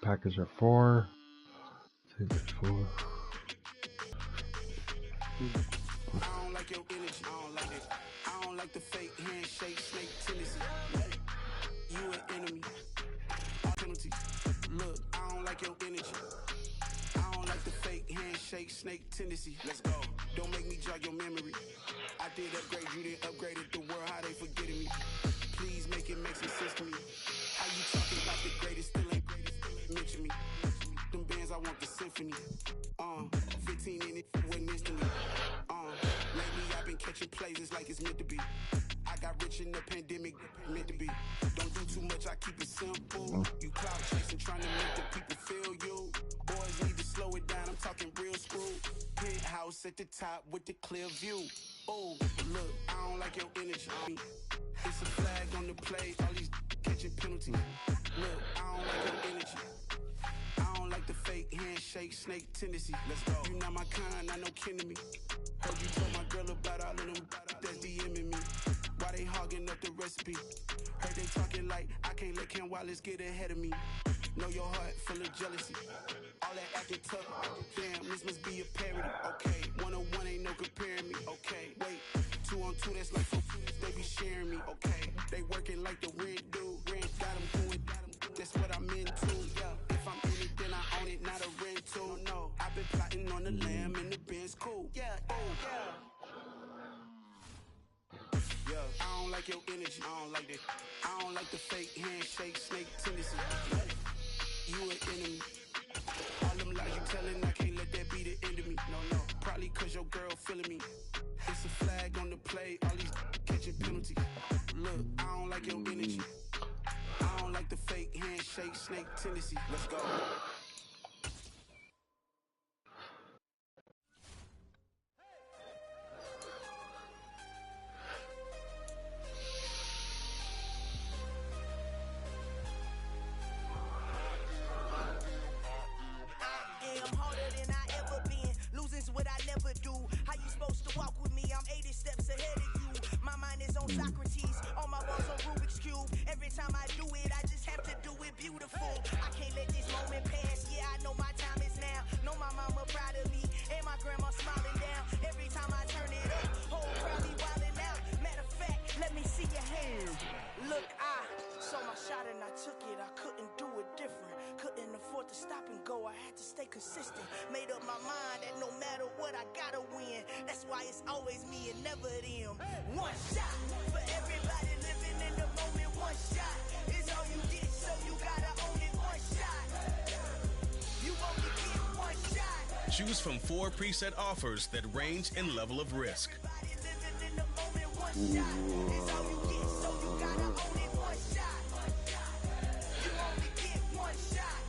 Attackers are 4. Take 4. I don't like your energy. I don't like it. I don't like the fake handshake, snake tendency. You an enemy. Penalty. Look, I don't like your energy. I don't like the fake handshake, snake tendency. Let's go. Don't make me jog your memory. I did upgrade, you didn't upgrade it. The world, how they forgetting me. Please make it make some sense to me. How you talking about the greatest, still ain't mention me. Them bands, I want the symphony. 15 in it, wasn't instantly. Lately I've been catching plays, it's like it's meant to be. I got rich in the pandemic, meant to be. Don't do too much, I keep it simple. You cloud chasing, trying to make the people feel you. Boys need to slow it down, I'm talking real screw. Penthouse at the top with the clear view. Oh, look, I don't like your energy. It's a flag on the play, all these catching penalties. Look, I don't like your energy. I don't like the fake handshake, snake tendency. Let's go. You not my kind, I know kin to me. Heard you told my girl about all of them that's DMing me. Why they hogging up the recipe? Heard they talking like I can't let Ken Wallace get ahead of me. Know your heart full of jealousy. All that acting tough. Damn, this must be a parody. Okay, 1-on-1 ain't no comparing me. Okay, wait, 2-on-2 that's like 4. They be sharing me. Okay, they working like the rent dude. Rent got them doing. That's what I'm into. Yeah, if I'm in it, then I own it, not a rental. No, I've been plotting on the lamb and the Benz cool. Yeah, oh yeah. Yeah, I don't like your energy. I don't like that. I don't like the fake handshake, snake tendency. You an enemy. All them lies you telling, I can't let that be the end of me. No, probably cause your girl feeling me. It's a flag on the play, all these catching penalties. Look, I don't like your energy. I don't like the fake handshake, snake tendency. Let's go. Socrates, all my walls on Rubik's Cube. Every time I do it, I just have to do it beautiful. I can't let this moment pass. Yeah, I know my time is now. Know my mama proud of me, and my grandma smiling down. Every time I turn it up, whole crowd be wilding out. Matter of fact, let me see your hands. Look, I saw my shot and I took it. I couldn't do it different. Couldn't afford to stop and go. I had to stay consistent. Made up my mind that no matter what, I gotta win. That's why it's always me and never them. One shot for everybody living in the moment. One shot is all you get, so you gotta own it. One shot. You only get one shot. Choose from 4 preset offers that range in level of risk. Everybody living in the moment. One shot is all you get, so you gotta own it. One shot. You only get one shot.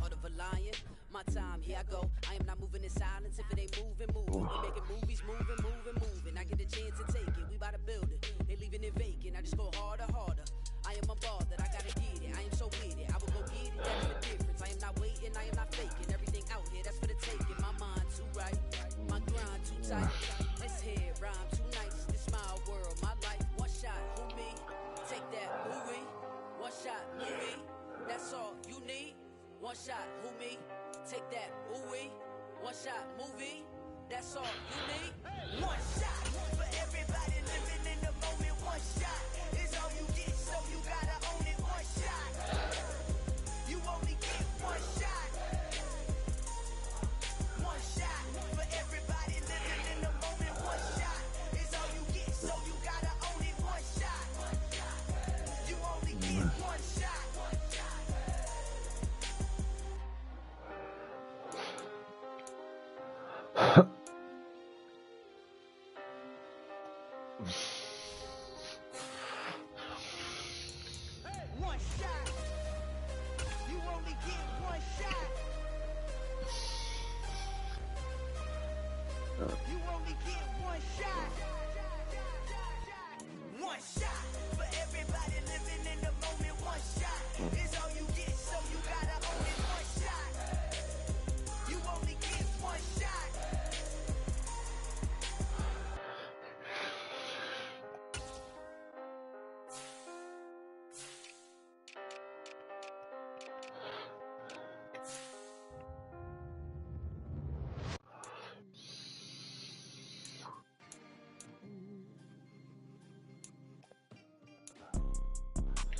Heart of a lion, my time, here I go. I am not moving in silence. If it ain't moving, moving. We making movies, moving. I get a chance to take it. We bout to build it. They leaving it vacant. I just go harder. I am a ball that I gotta get it. I am so with it. I will go get it. That's the difference. I am not waiting. I am not faking. Everything out here, that's for the taking. My mind too right. My grind too tight. This head rhyme too nice. This my world, my life. One shot, who me? Take that, movie. One shot, movie. That's all you need. One shot, who me? Take that, movie. One shot, movie. That's all you need. One shot for everybody living in the moment. One shot is all you get, so you gotta own it. One shot. You only get one shot. One shot for everybody living in the moment. One shot is all you get, so you gotta own it. One shot. You only get one shot. One shot. You only get one shot. You only get one shot. One shot for everybody living in the moment. One shot is all you get, so you gotta own it. One shot. You only get one shot.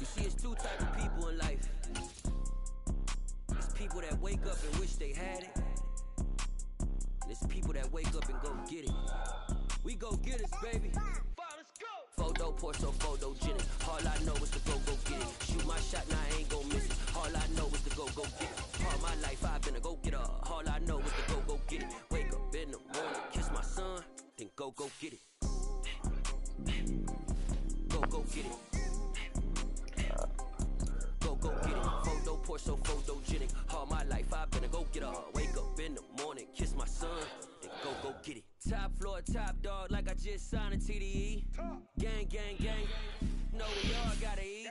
You see, it's two types of people in life. It's people that wake up and wish they had it. And it's people that wake up and go get it. We go get it, baby. Photo, Porto, photogenic. All I know is to go get it. Shoot my shot, now I ain't gon' miss it. All I know is to go get it. All my life I've been a go-getter. All I know is to go get it. Wake up in the morning, kiss my son, then go get it. Go get it. Go get it. Photo, Porto, photogenic. All my life I've been a go-getter. Wake up in the morning, kiss my son, then go get it. Top floor, top dog, like I just signed a TDE. Gang, gang, gang. Know we all gotta eat.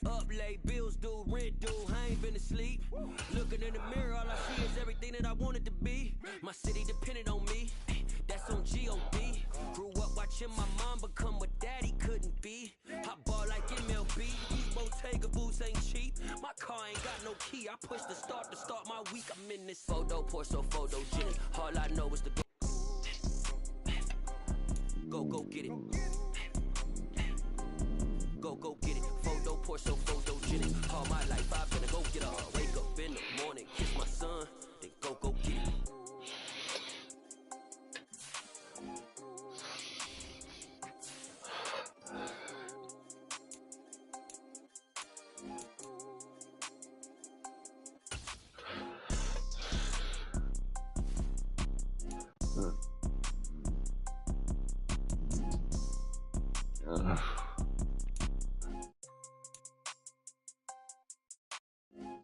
Up late, bills due, rent due, I ain't been asleep. Looking in the mirror, all I see is everything that I wanted to be. My city depended on me, that's on G.O.D. Grew up watching my mom become what daddy couldn't be. I ball like MLB, these Bottega boots ain't cheap. My car ain't got no key, I push the start to start my week. I'm in this photo, Porto, photogenic. All I know is to go get it. Go get it. Photo, Porto, photogenic. All my life I've been a go-getter. Wake up in the morning, kiss my son, then go get it.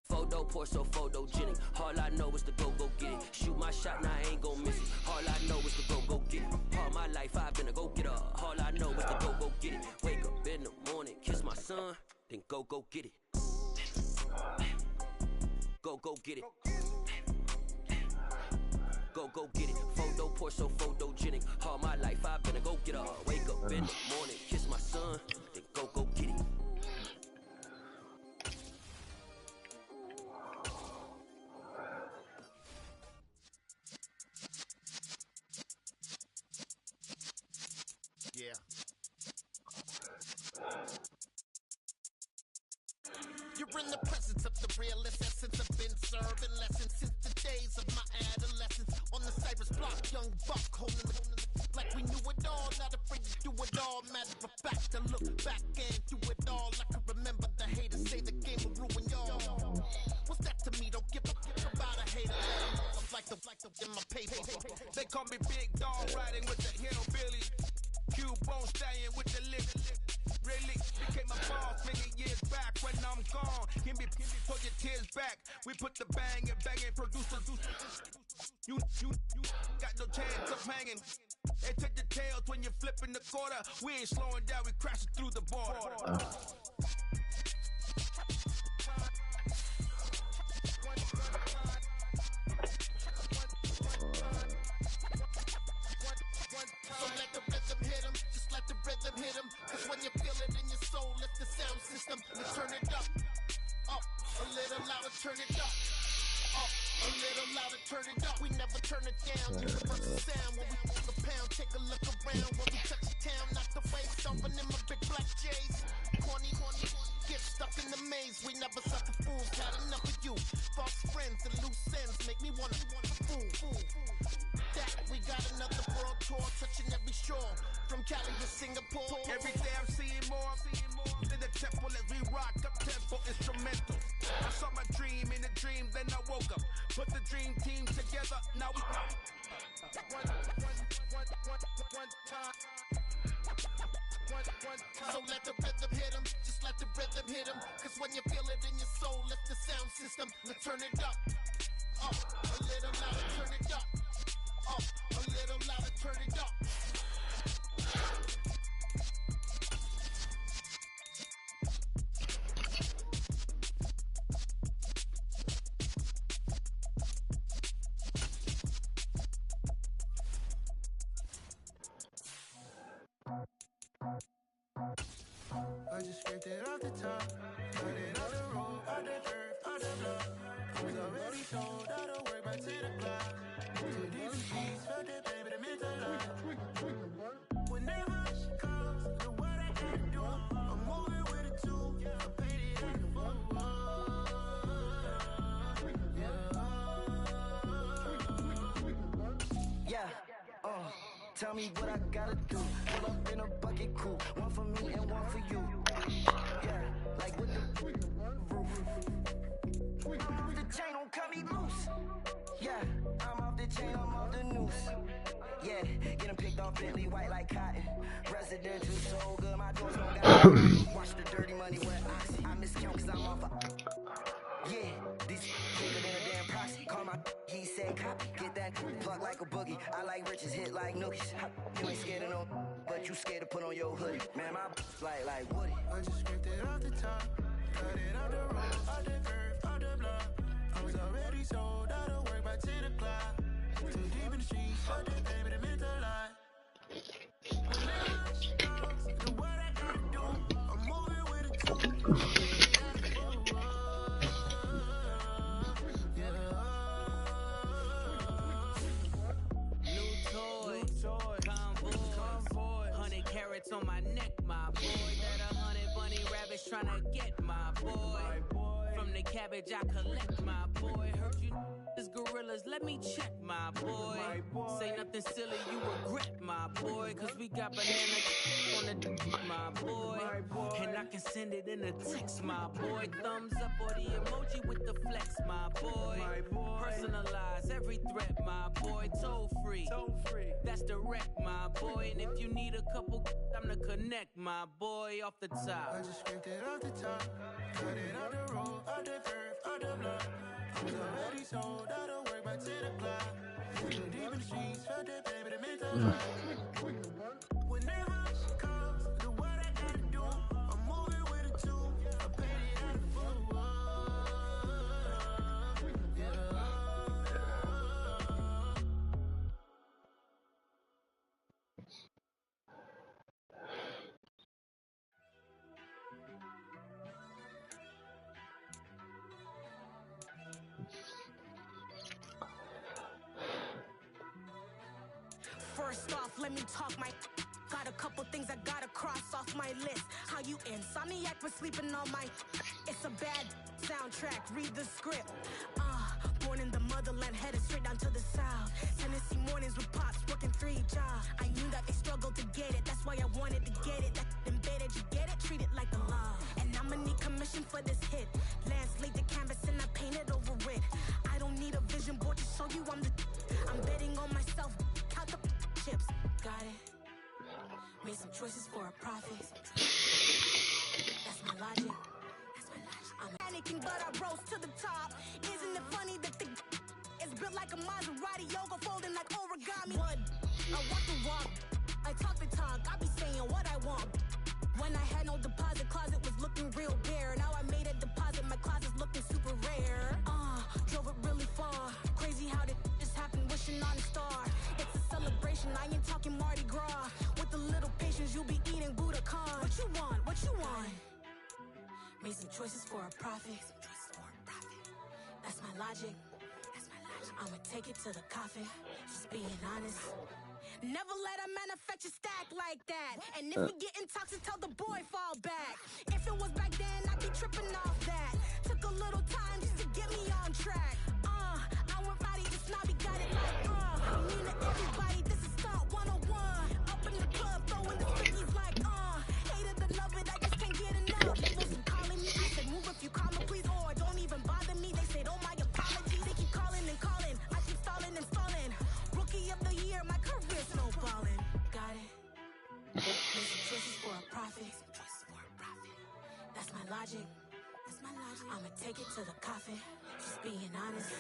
Photo, Porto, photogenic. All I know is to go get it. Shoot my shot, now I ain't gon' miss it. All I know is to go get it. All my life I've been a go-getter. All I know is to go get it. Wake up in the morning, kiss my son, then go get it. Go get it. Go get it. Photo, Porto, photogenic. All my life I've been a go-getter. Wake up in the morning, kiss my son, then go get it. Yeah. You're in the presence of the realest essence. I've been serving lessons since the days of my adolescence. On the Cypress block, young buck holding the like we knew it all, not afraid to do it all. Matter of fact, to look back and do it all. I can remember the haters say the game will ruin y'all. What's that to me? Don't give a fuck about a hater. I'm like the in my paper. They call me Big Dog, riding with the hillbilly. Q-Bone staying with the lip. Really became a boss many years back. When I'm gone, give me pull your tears back. We put the bang and producers. You got no chance of hanging. They take your tails when you're flipping the quarter. We ain't slowing down, we crashing through the border. So let the rhythm hit him, just let the rhythm hit him. Cause when you feel it in your soul, lift the sound system and turn it up. Up, a little louder, turn it up. Up, a little louder, turn it up. We never turn it down, universal sound. When we pull the pound, take a look around. When we touch the town, knock the waves, stomping in my big black J's. Corny, get stuck in the maze. We never suffer fools, had enough of you. False friends and loose ends make me wanna fool. That we got another world tour, touching every shore, from Cali to Singapore. Every day I'm seeing more in the temple as we rock up tempo instrumental. I saw my dream in a dream, then I woke up. Put the dream team together, now we one time. So let the rhythm hit him, just let the rhythm hit him. Cause when you feel it in your soul, lift the sound system, let's turn it up. Up, a little louder, turn it up. Up, a little louder, turn it up. I just scraped it off the top, cut it off the road, out the dirt, out the block. It was already sold, I don't work back to the clock. Tell me what I gotta do. Pull up in a bucket crew. One for me and one for you. Yeah, like with the roof. I'm off the chain, don't cut me loose. Yeah, I'm off the chain, I'm off the noose. Yeah, getting picked off Bentley, white like cotton. Residential, so good, my doors don't got watch the dirty money where I miscount cause I'm off a yeah, these bigger than a damn proxy. Call my he said copy. Get that plug like a boogie. I like riches, hit like nookies. You ain't scared of no, but you scared to put on your hoodie. Man, my like Woody. I just scraped it off the top, cut it out the road, out the curve, out the block. I was already sold out of work by 10 o'clock. Too deep in the streets, fuck that baby, the mental lie. Do what I gotta do, I'm moving with it too. Convoy, 100 carats on my neck, my boy. That 100 bunny rabbits tryna get my boy. From the cabbage I collect, my boy. Heard you is gorillas, let me check, my boy. Say nothing silly, you regret, my boy. Cause we got banana on the my boy. And I can send it in a text, my boy. Thumbs up or the emoji with the flex, my boy. Personalize every threat, my boy. Toll free, that's direct, my boy. And if you need a couple, I'm to connect, my boy. Off the top, I just scraped it off the top, cut it out the road, out the curve, out the block. I was already sold out of work by 10 o'clock. Too deep in the streets, fuck that baby, the mental lie. Whenever she comes, do what I gotta do. I'm moving with it too. I paid it out the full. First off, let me talk my got a couple things I gotta cross off my list. How you insomniac for sleeping on my it's a bad soundtrack, read the script. Born in the motherland, headed straight down to the south. Tennessee mornings with pops, working 3 jobs. I knew that they struggled to get it, that's why I wanted to get it. That embedded, you get it, treat it like the law. And I'ma need commission for this hit. Lance laid the canvas and I painted over it. I don't need a vision board to show you I'm betting on myself. Count the chips, got it. Made some choices for a profit. That's my logic. I'm panicking, but I rose to the top. Isn't it funny that the is built like a Maserati, yoga folding like origami? What? I walk the walk, I talk the talk, I be saying what I want. When I had no deposit, closet was looking real bare. Now I made a deposit, my closet's looking super rare. Drove it really far. Crazy how did just happen, wishing on a star. It's a celebration, I ain't talking Mardi Gras. With a little patience, you'll be eating Budokan. What you want? What you want? Made some choices for a profit. That's my logic. I'ma take it to the coffin. Just being honest. Never let a manufacture stack like that. And if we getting toxic, tell the boy fall back. If it was back then, I'd be tripping off that. Took a little time just to get me on track. I went body to snobby, got it like mean to everybody, this is Stunt 101. Up in the club, throwing the stickies like hated to love it, I just can't get enough. Wasn't calling me, I said move if you call me please, or don't even bother me. They said oh my apologies, they keep calling and calling. I keep stalling and stalling. Rookie of the year, my career snowballing. Got it. Made some choices for a profit. That's my logic. I'ma take it to the coffin. Just being honest.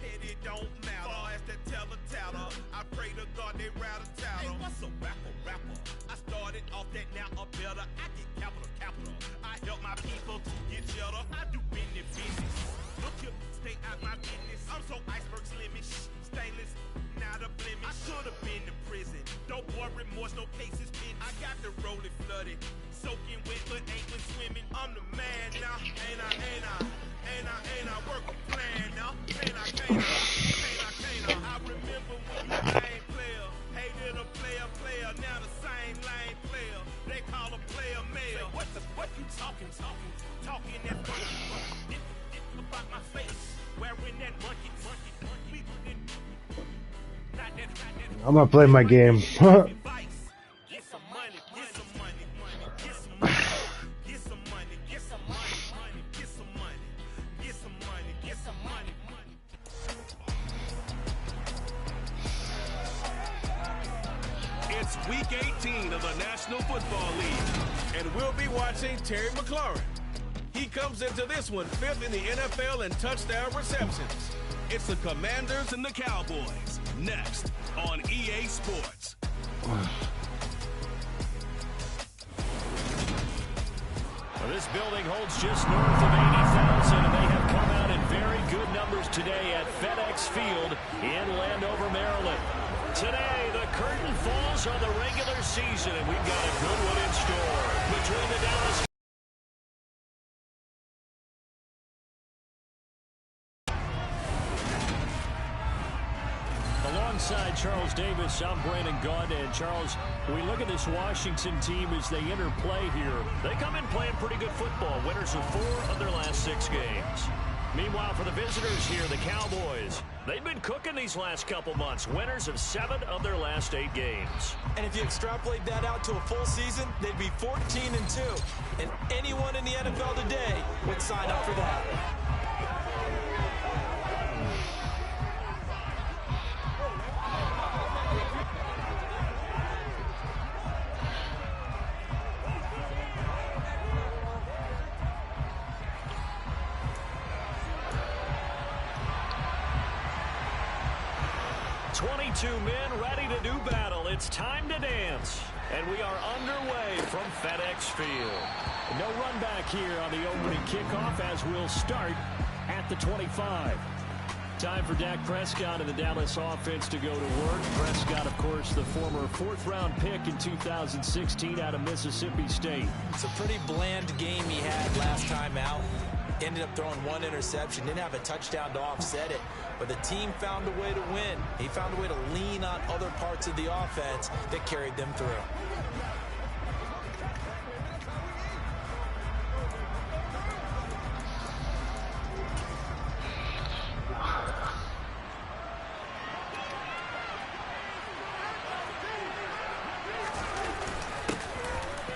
Petty don't matter. Far as that tattle, I pray to God they rattle tattle. Hey, what's a rapper? I started off that, now I'm better. I get capital. I help my people to get cheddar. I do business. remorse, no cases pinned. I got the rolling flooded, soaking wet, but ain't been swimming. I'm the man now, ain't I work a plan now, can't I? I remember when the game player hated a player, now the same lame player. They call a player mayor. What you talking that funky about my face, wearing that monkey. I'm gonna play my game. Get some money, get some money, get some money, get some money, get some money, get some money, get some money, get some money, get some money. It's week 18 of the National Football League, and we'll be watching Terry McLaurin. He comes into this one 5th in the NFL in touchdown receptions. It's the Commanders and the Cowboys, next on EA Sports. Well, this building holds just north of 80,000, and they have come out in very good numbers today at FedEx Field in Landover, Maryland. Today, the curtain falls on the regular season, and we've got a good one in store between the Dallas Alongside Charles Davis, I'm Brandon Gaud. And Charles, we look at this Washington team as they enter play here. They come in playing pretty good football. Winners of 4 of their last 6 games. Meanwhile, for the visitors here, the Cowboys, they've been cooking these last couple months. Winners of 7 of their last 8 games. And if you extrapolate that out to a full season, they'd be 14-2. And anyone in the NFL today would sign up for that. Two men ready to do battle. It's time to dance. And we are underway from FedEx Field. No run back here on the opening kickoff as we'll start at the 25. Time for Dak Prescott and the Dallas offense to go to work. Prescott, of course, the former 4th-round pick in 2016 out of Mississippi State. It's a pretty bland game he had last time out. Ended up throwing 1 interception. Didn't have a touchdown to offset it. But the team found a way to win. He found a way to lean on other parts of the offense that carried them through.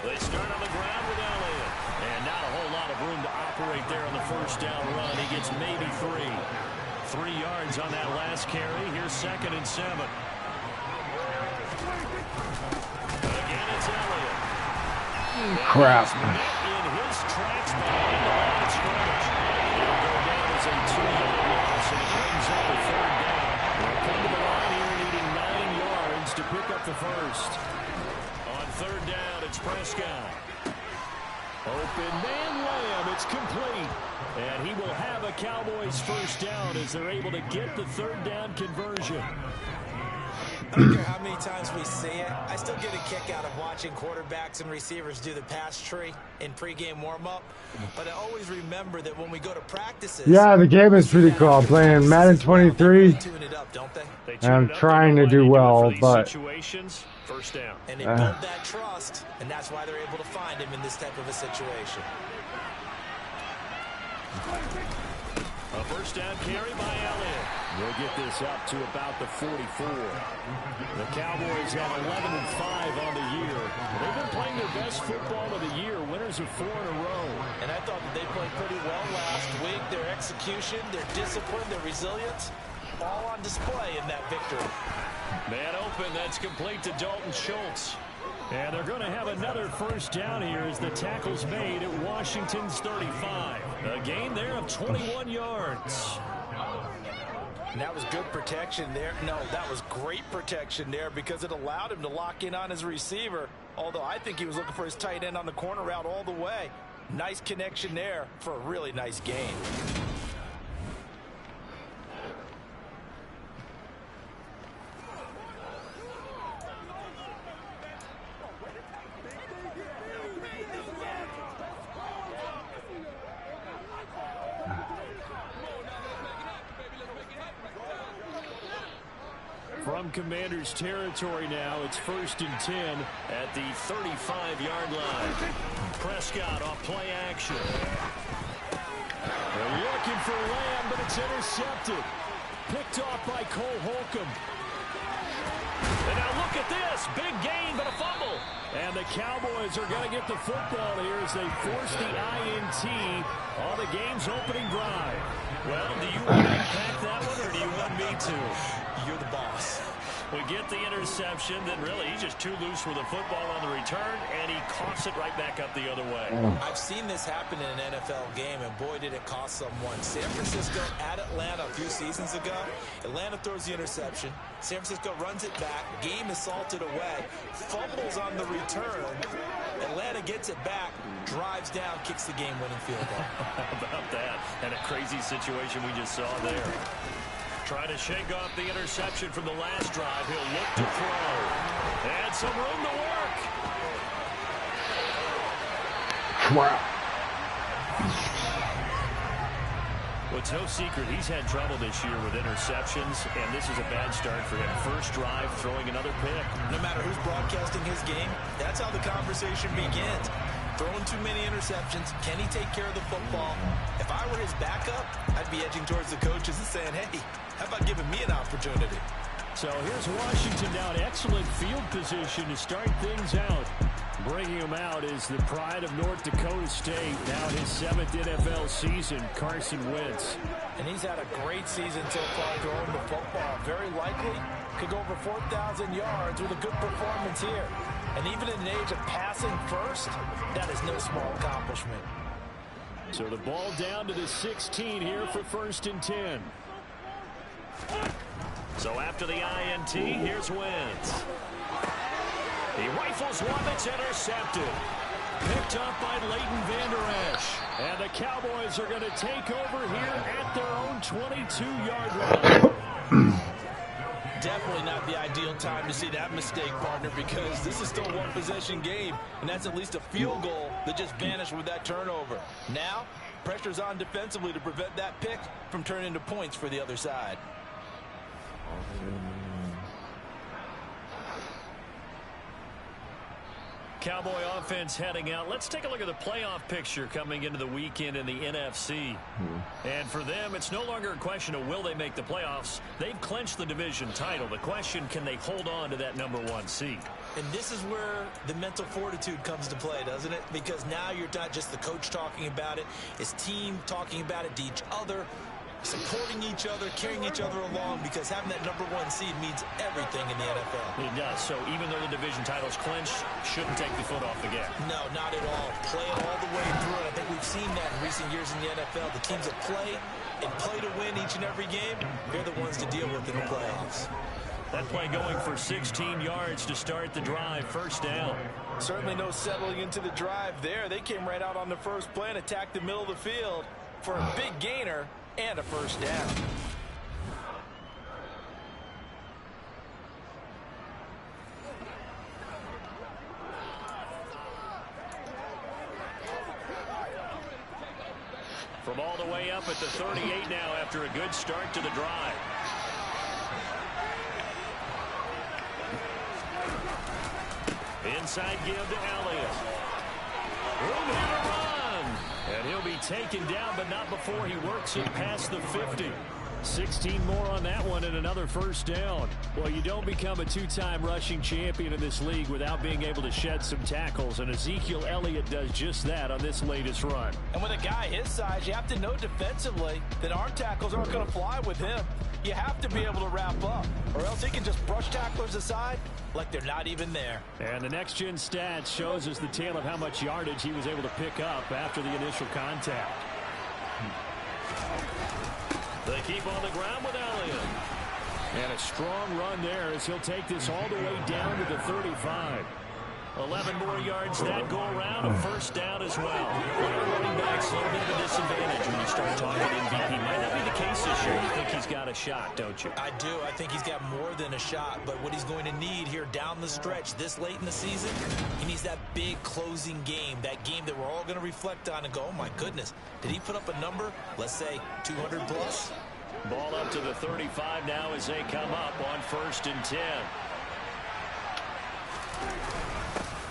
They start on the ground with Elliott. And not a whole lot of room to operate there on the first down run. He gets maybe 3. 3 yards on that last carry. Here's 2nd and 7. Again, it's Elliott. Crap. In his tracks behind the line of scrimmage. It'll go down as a 2-yard loss, and it brings up a 3rd down. They'll come to the line here needing 9 yards to pick up the first. On 3rd down, it's Prescott. Open man Lamb. It's complete. And he will have a Cowboys first down as they're able to get the 3rd down conversion. I don't care how many times we see it. I still get a kick out of watching quarterbacks and receivers do the pass tree in pregame warm-up. But I always remember that when we go to practices... Yeah, the game is pretty cool. I'm playing Madden 23. I'm trying to do well, but... First down. And they build that trust, and that's why they're able to find him in this type of a situation. A first down carry by Elliott. They'll get this up to about the 44. The Cowboys have 11-5 on the year. They've been playing their best football of the year, winners of 4 in a row. And I thought that they played pretty well last week. Their execution, their discipline, their resilience, all on display in that victory. Man open, that's complete to Dalton Schultz. And they're going to have another first down here as the tackle's made at Washington's 35. A gain there of 21 yards. And that was good protection there. No, that was great protection there because it allowed him to lock in on his receiver. Although I think he was looking for his tight end on the corner route all the way. Nice connection there for a really nice gain. From Commanders territory now, it's 1st and 10 at the 35-yard line. Prescott off play action. They're looking for Lamb, but it's intercepted. Picked off by Cole Holcomb. And now look at this. Big gain, but a fumble. And the Cowboys are going to get the football here as they force the INT on the game's opening drive. Well, do you want to unpack that one, or do you want me to? You're the boss. We get the interception, then really he's just too loose with the football on the return, and he coughs it right back up the other way. I've seen this happen in an NFL game, and boy, did it cost someone. San Francisco at Atlanta a few seasons ago. Atlanta throws the interception. San Francisco runs it back. Game is salted away. Fumbles on the return. Atlanta gets it back, drives down, kicks the game-winning field goal. How about that? And a crazy situation we just saw there. Trying to shake off the interception from the last drive. He'll look to throw. And some room to work. Crap. Well, it's no secret he's had trouble this year with interceptions, and this is a bad start for him. First drive, throwing another pick. No matter who's broadcasting his game, that's how the conversation begins. Throwing too many interceptions. Can he take care of the football? If I were his backup, I'd be edging towards the coaches and saying, hey, how about giving me an opportunity? So here's Washington now in excellent field position to start things out. Bringing him out is the pride of North Dakota State, now his 7th NFL season, Carson Wentz. And he's had a great season so far throwing the football. Very likely could go over 4,000 yards with a good performance here. And even in an age of passing first, that is no small accomplishment. So the ball down to the 16 here for 1st and 10. So after the INT, here's Wentz. He rifles one, it's intercepted. Picked up by Leighton Vander Esch. And the Cowboys are going to take over here at their own 22-yard line. Definitely not the ideal time to see that mistake, partner, because this is still a one-possession game, and that's at least a field goal that just vanished with that turnover. Now, pressure's on defensively to prevent that pick from turning into points for the other side. Cowboy offense heading out. Let's take a look at the playoff picture coming into the weekend in the NFC. And for them, it's no longer a question of will they make the playoffs. They've clinched the division title. The question, can they hold on to that #1 seed? And this is where the mental fortitude comes to play, doesn't it? Because now you're not just the coach talking about it, his team talking about it to each other, supporting each other, carrying each other along, because having that #1 seed means everything in the NFL. It does. So even though the division title's clinched, shouldn't take the foot off the gas. No, not at all. Play it all the way through. And I think we've seen that in recent years in the NFL. The teams that play and play to win each and every game, they're the ones to deal with in the playoffs. That play going for 16 yards to start the drive. First down. Certainly no settling into the drive there. They came right out on the first play and attacked the middle of the field for a big gainer and a first down. From all the way up at the 38 now after a good start to the drive. Inside give to Elliott. Room here to run. And he'll be taken down, but not before he works it past the 50. 16 more on that one and another first down. Well, you don't become a two-time rushing champion in this league without being able to shed some tackles, and Ezekiel Elliott does just that on this latest run. And with a guy his size, you have to know defensively that arm tackles aren't going to fly with him. You have to be able to wrap up, or else he can just brush tacklers aside like they're not even there. And the next-gen stats shows us the tale of how much yardage he was able to pick up after the initial contact. They keep on the ground with Elliott. And a strong run there as he'll take this all the way down to the 35. 11 more yards that go around, a first down as well. Running back's a little bit of a disadvantage when you start talking MVP. Might not be the case this year. You think he's got a shot, don't you? I do. I think he's got more than a shot, but what he's going to need here down the stretch this late in the season, he needs that big closing game, that game that we're all going to reflect on and go, oh my goodness, did he put up a number, let's say 200 plus? Ball up to the 35 now as they come up on 1st and 10.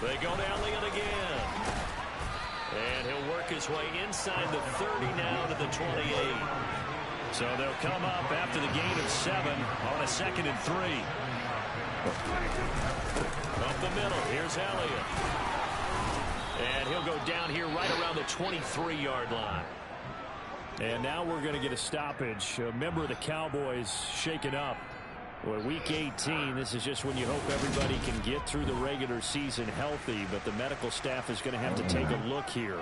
They go to Elliott again. And he'll work his way inside the 30 now to the 28. So they'll come up after the gain of 7 on a 2nd and 3. Up the middle, here's Elliott. And he'll go down here right around the 23-yard line. And now we're going to get a stoppage. A member of the Cowboys shaken up. Well, week 18, this is just when you hope everybody can get through the regular season healthy, but the medical staff is going to have to take a look here,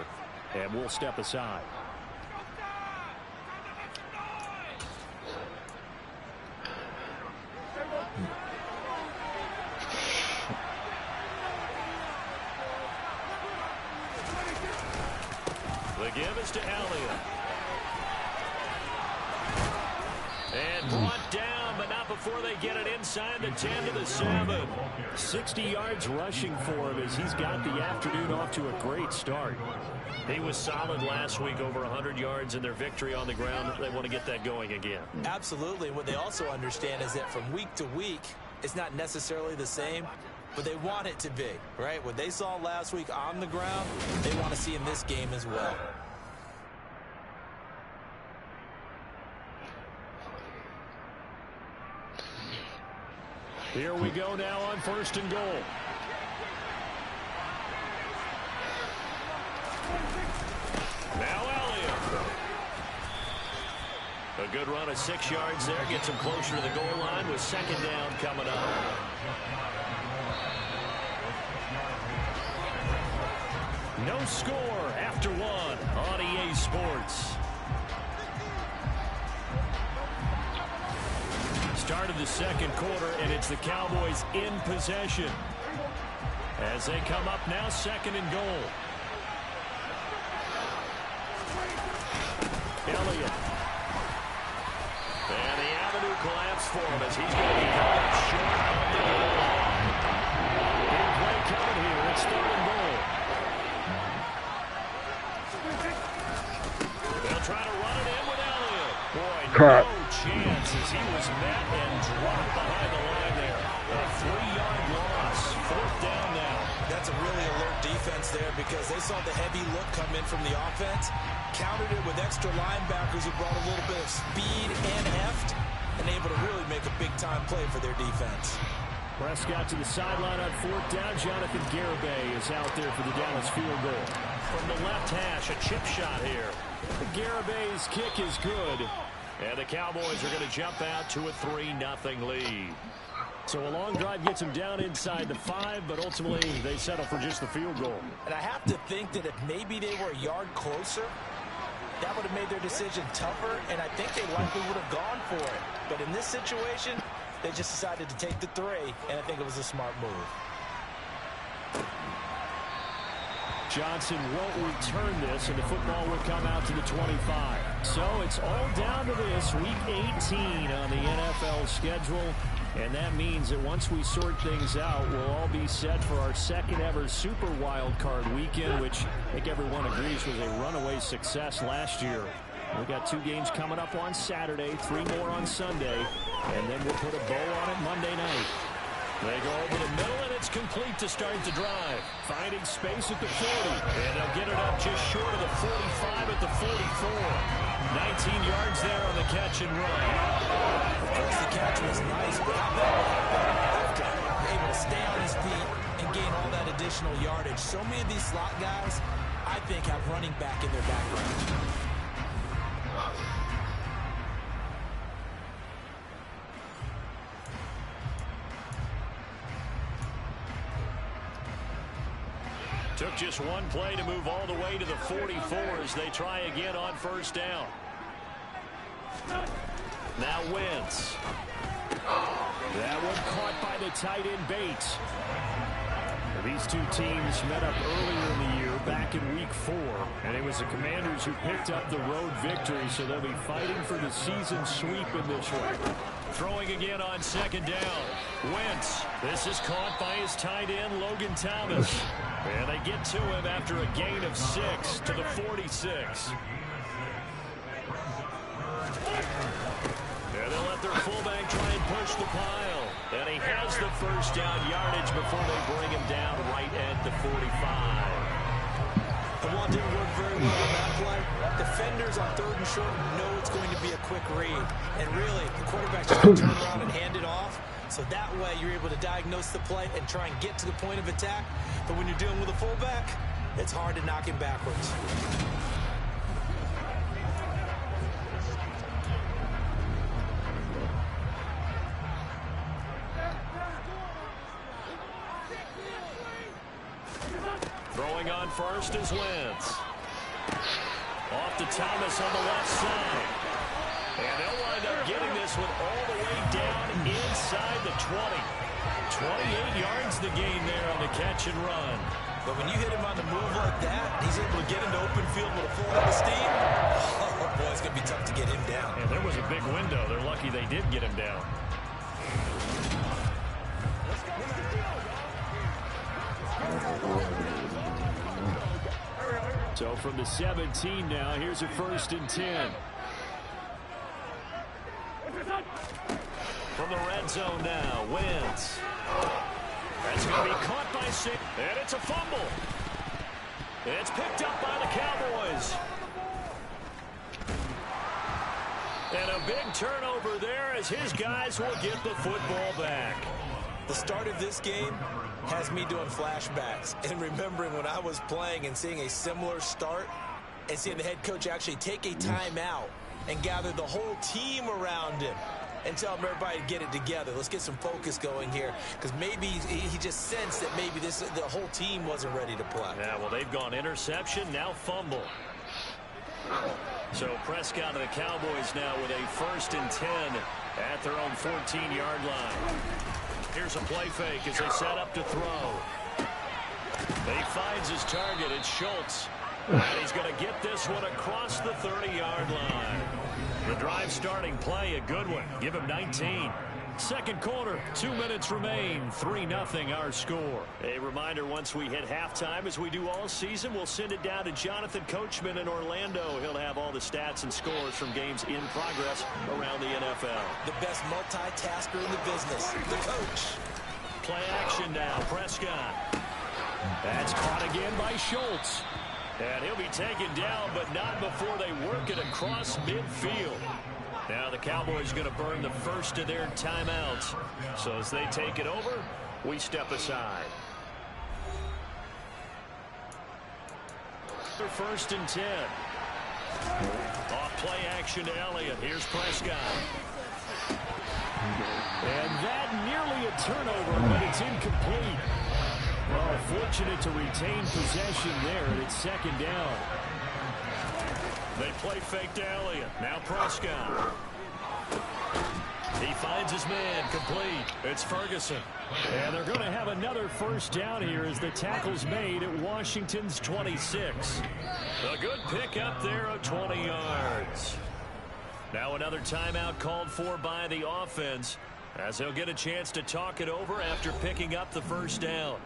and we'll step aside. The give is to Elliott. And brought down, but not before they get it inside the 10 to the 7. 60 yards rushing for him as he's got the afternoon off to a great start. He was solid last week, over 100 yards in their victory on the ground. They want to get that going again. Absolutely. What they also understand is that from week to week, it's not necessarily the same, but they want it to be, right? What they saw last week on the ground, they want to see in this game as well. Here we go now on 1st and goal. Now Elliott. A good run of 6 yards there. Gets him closer to the goal line with 2nd down coming up. No score after 1 on EA Sports. Start of the 2nd quarter, and it's the Cowboys in possession. As they come up now, 2nd and goal. Elliott. And the avenue collapsed for him as he's going to be held up short of the goal line. Big play coming here. It's 3rd and goal. They'll try to run it in with Elliott. Boy, no chance as he was met and dropped behind the line there. A 3-yard loss. 4th down now. That's a really alert defense there because they saw the heavy look come in from the offense, countered it with extra linebackers who brought a little bit of speed and heft, and able to really make a big-time play for their defense. Prescott to the sideline on 4th down. Jonathan Garibay is out there for the Dallas field goal. From the left hash, a chip shot here. Garibay's kick is good. And the Cowboys are going to jump out to a 3-0 lead. So a long drive gets them down inside the 5, but ultimately they settle for just the field goal. And I have to think that if maybe they were a yard closer, that would have made their decision tougher, and I think they likely would have gone for it. But in this situation, they just decided to take the 3, and I think it was a smart move. Johnson won't return this, and the football will come out to the 25. So it's all down to this, Week 18 on the NFL schedule. And that means that once we sort things out, we'll all be set for our 2nd ever Super Wild Card weekend, which I think everyone agrees was a runaway success last year. We've got 2 games coming up on Saturday, 3 more on Sunday, and then we'll put a bow on it Monday night. They go over the middle, and it's complete to start the drive. Finding space at the 40, and they'll get it up just short of the 45 at the 44. 19 yards there on the catch and run. First, the catch was nice, but how about after able to stay on his feet and gain all that additional yardage? So many of these slot guys, I think, have running back in their background. Took just one play to move all the way to the 44 as they try again on 1st down. Now Wentz. That one caught by the tight end Bates. These 2 teams met up earlier in the year, back in Week 4, and it was the Commanders who picked up the road victory, so they'll be fighting for the season sweep in this one. Throwing again on 2nd down. Wentz. This is caught by his tight end, Logan Thomas. And they get to him after a gain of 6 to the 46. he has the first down yardage before they bring him down right at the 45. The one didn't work very well on that play. Defenders on 3rd and short know it's going to be a quick read. And really, the quarterback's just going to turn around and hand it off. So that way, you're able to diagnose the play and try and get to the point of attack. But when you're dealing with a fullback, it's hard to knock him backwards. Throwing on first is Wentz. Off to Thomas on the left side. And they'll wind up getting this one all the way down inside the 20. 28 yards the gain there on the catch and run. But when you hit him on the move like that, he's able to get into open field with a full head of steam. Oh, boy, it's going to be tough to get him down. And there was a big window. They're lucky they did get him down. So from the 17 now, here's a 1st and 10. From the red zone now, Wentz. That's going to be caught by Six. And it's a fumble. It's picked up by the Cowboys. And a big turnover there as his guys will get the football back. The start of this game has me doing flashbacks and remembering when I was playing and seeing a similar start and seeing the head coach actually take a timeout and gather the whole team around him and tell everybody to get it together. Let's get some focus going here, because maybe he just sensed that maybe the whole team wasn't ready to play. Yeah, well, they've gone interception, now fumble. So Prescott and the Cowboys now with a 1st and 10 at their own 14-yard line. Here's a play fake as they set up to throw. He finds his target. It's Schultz. And he's going to get this one across the 30-yard line. The drive starting play, a good one. Give him 19. Second quarter, 2 minutes remain. 3-0 our score. A reminder, once we hit halftime, as we do all season, we'll send it down to Jonathan Coachman in Orlando. He'll have all the stats and scores from games in progress around the NFL. The best multitasker in the business, the coach. Play action now, Prescott. That's caught again by Schultz. And he'll be taken down, but not before they work it across midfield. Now the Cowboys going to burn the first of their timeouts. So as they take it over, we step aside. 1st and 10. Off play action to Elliott. Here's Prescott. And that nearly a turnover, but it's incomplete. Well, fortunate to retain possession there, and it's 2nd down. They play fake to Elliott. Now Prescott. He finds his man, complete. It's Ferguson. And they're going to have another 1st down here as the tackle's made at Washington's 26. A good pick up there of 20 yards. Now another timeout called for by the offense as they'll get a chance to talk it over after picking up the 1st down.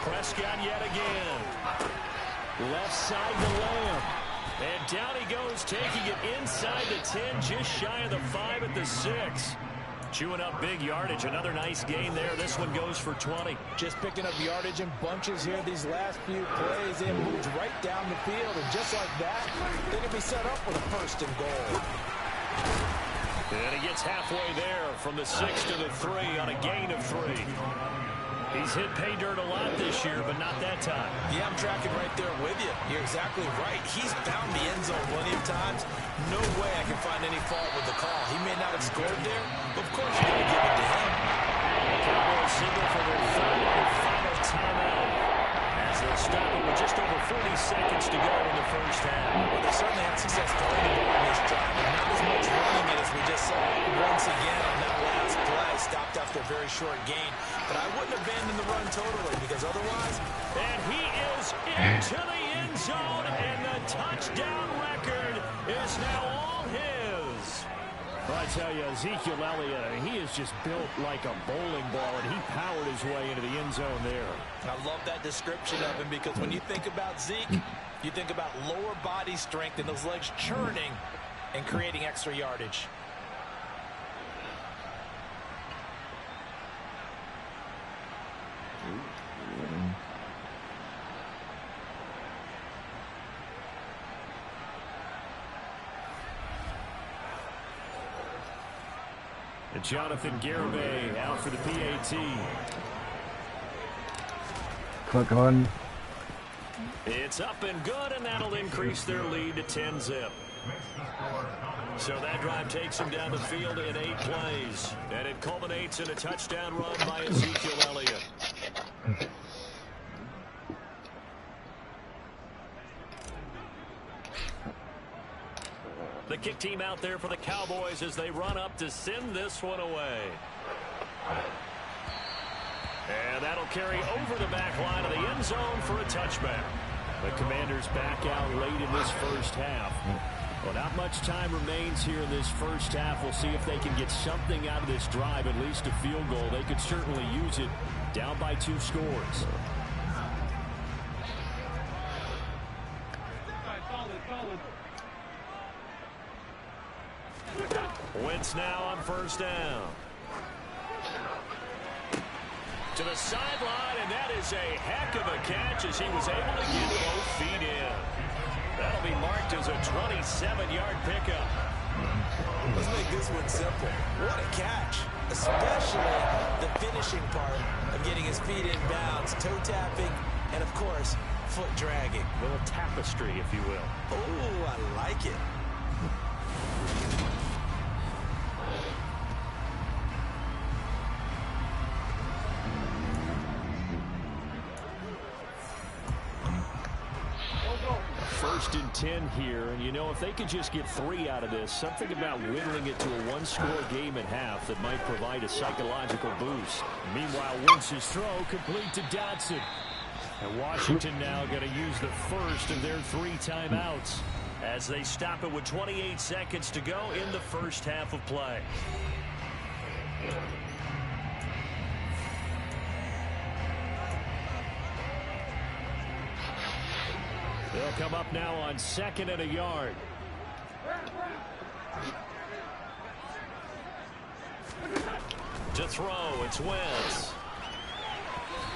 Prescott yet again. Left side to Lamb. And down he goes, taking it inside the 10, just shy of the 5 at the 6. Chewing up big yardage. Another nice gain there. This one goes for 20. Just picking up yardage in bunches here these last few plays. They moved right down the field, and just like that, they can be set up with a 1st and goal. And he gets halfway there from the 6 to the 3 on a gain of 3. He's hit pay dirt a lot this year, but not that time. Yeah, I'm tracking right there with you. You're exactly right. He's found the end zone plenty of times. No way I can find any fault with the call. He may not have scored there, but of course you're going to give it to him. The Cowboys signal for their 3rd and final timeout as they'll stop it with just over 40 seconds to go in the 1st half. Well, they certainly had success throwing the ball in this drive, and not as much running it as we just saw once again on that last play. Stopped after a very short gain. But I wouldn't abandon the run totally, because otherwise... And he is into the end zone, and the touchdown record is now all his. Well, I tell you, Ezekiel Elliott, he is just built like a bowling ball, and he powered his way into the end zone there. I love that description of him because when you think about Zeke, you think about lower body strength and those legs churning and creating extra yardage. And Jonathan Garibay out for the PAT. Click on. It's up and good, and that'll increase their lead to 10-zip. So that drive takes them down the field in 8 plays. And it culminates in a touchdown run by Ezekiel Elliott. The kick team out there for the Cowboys as they run up to send this one away. And that'll carry over the back line of the end zone for a touchback. The Commanders back out late in this first half. Well, not much time remains here in this first half. We'll see if they can get something out of this drive, at least a field goal. They could certainly use it down by 2 scores. Wentz now on first down. To the sideline, and that is a heck of a catch as he was able to get both feet in. That'll be marked as a 27-yard pickup. Let's make this one simple. What a catch, especially the finishing part of getting his feet in bounds, toe tapping, and of course, foot dragging. A little tapestry, if you will. Oh, I like it. First and 10 here, and you know, if they could just get 3 out of this, something about whittling it to a 1-score game at half that might provide a psychological boost. Meanwhile, Wentz's throw complete to Dotson. And Washington now going to use the first of their 3 timeouts as they stop it with 28 seconds to go in the first half of play. They'll come up now on 2nd and a yard. To throw, it's Wentz.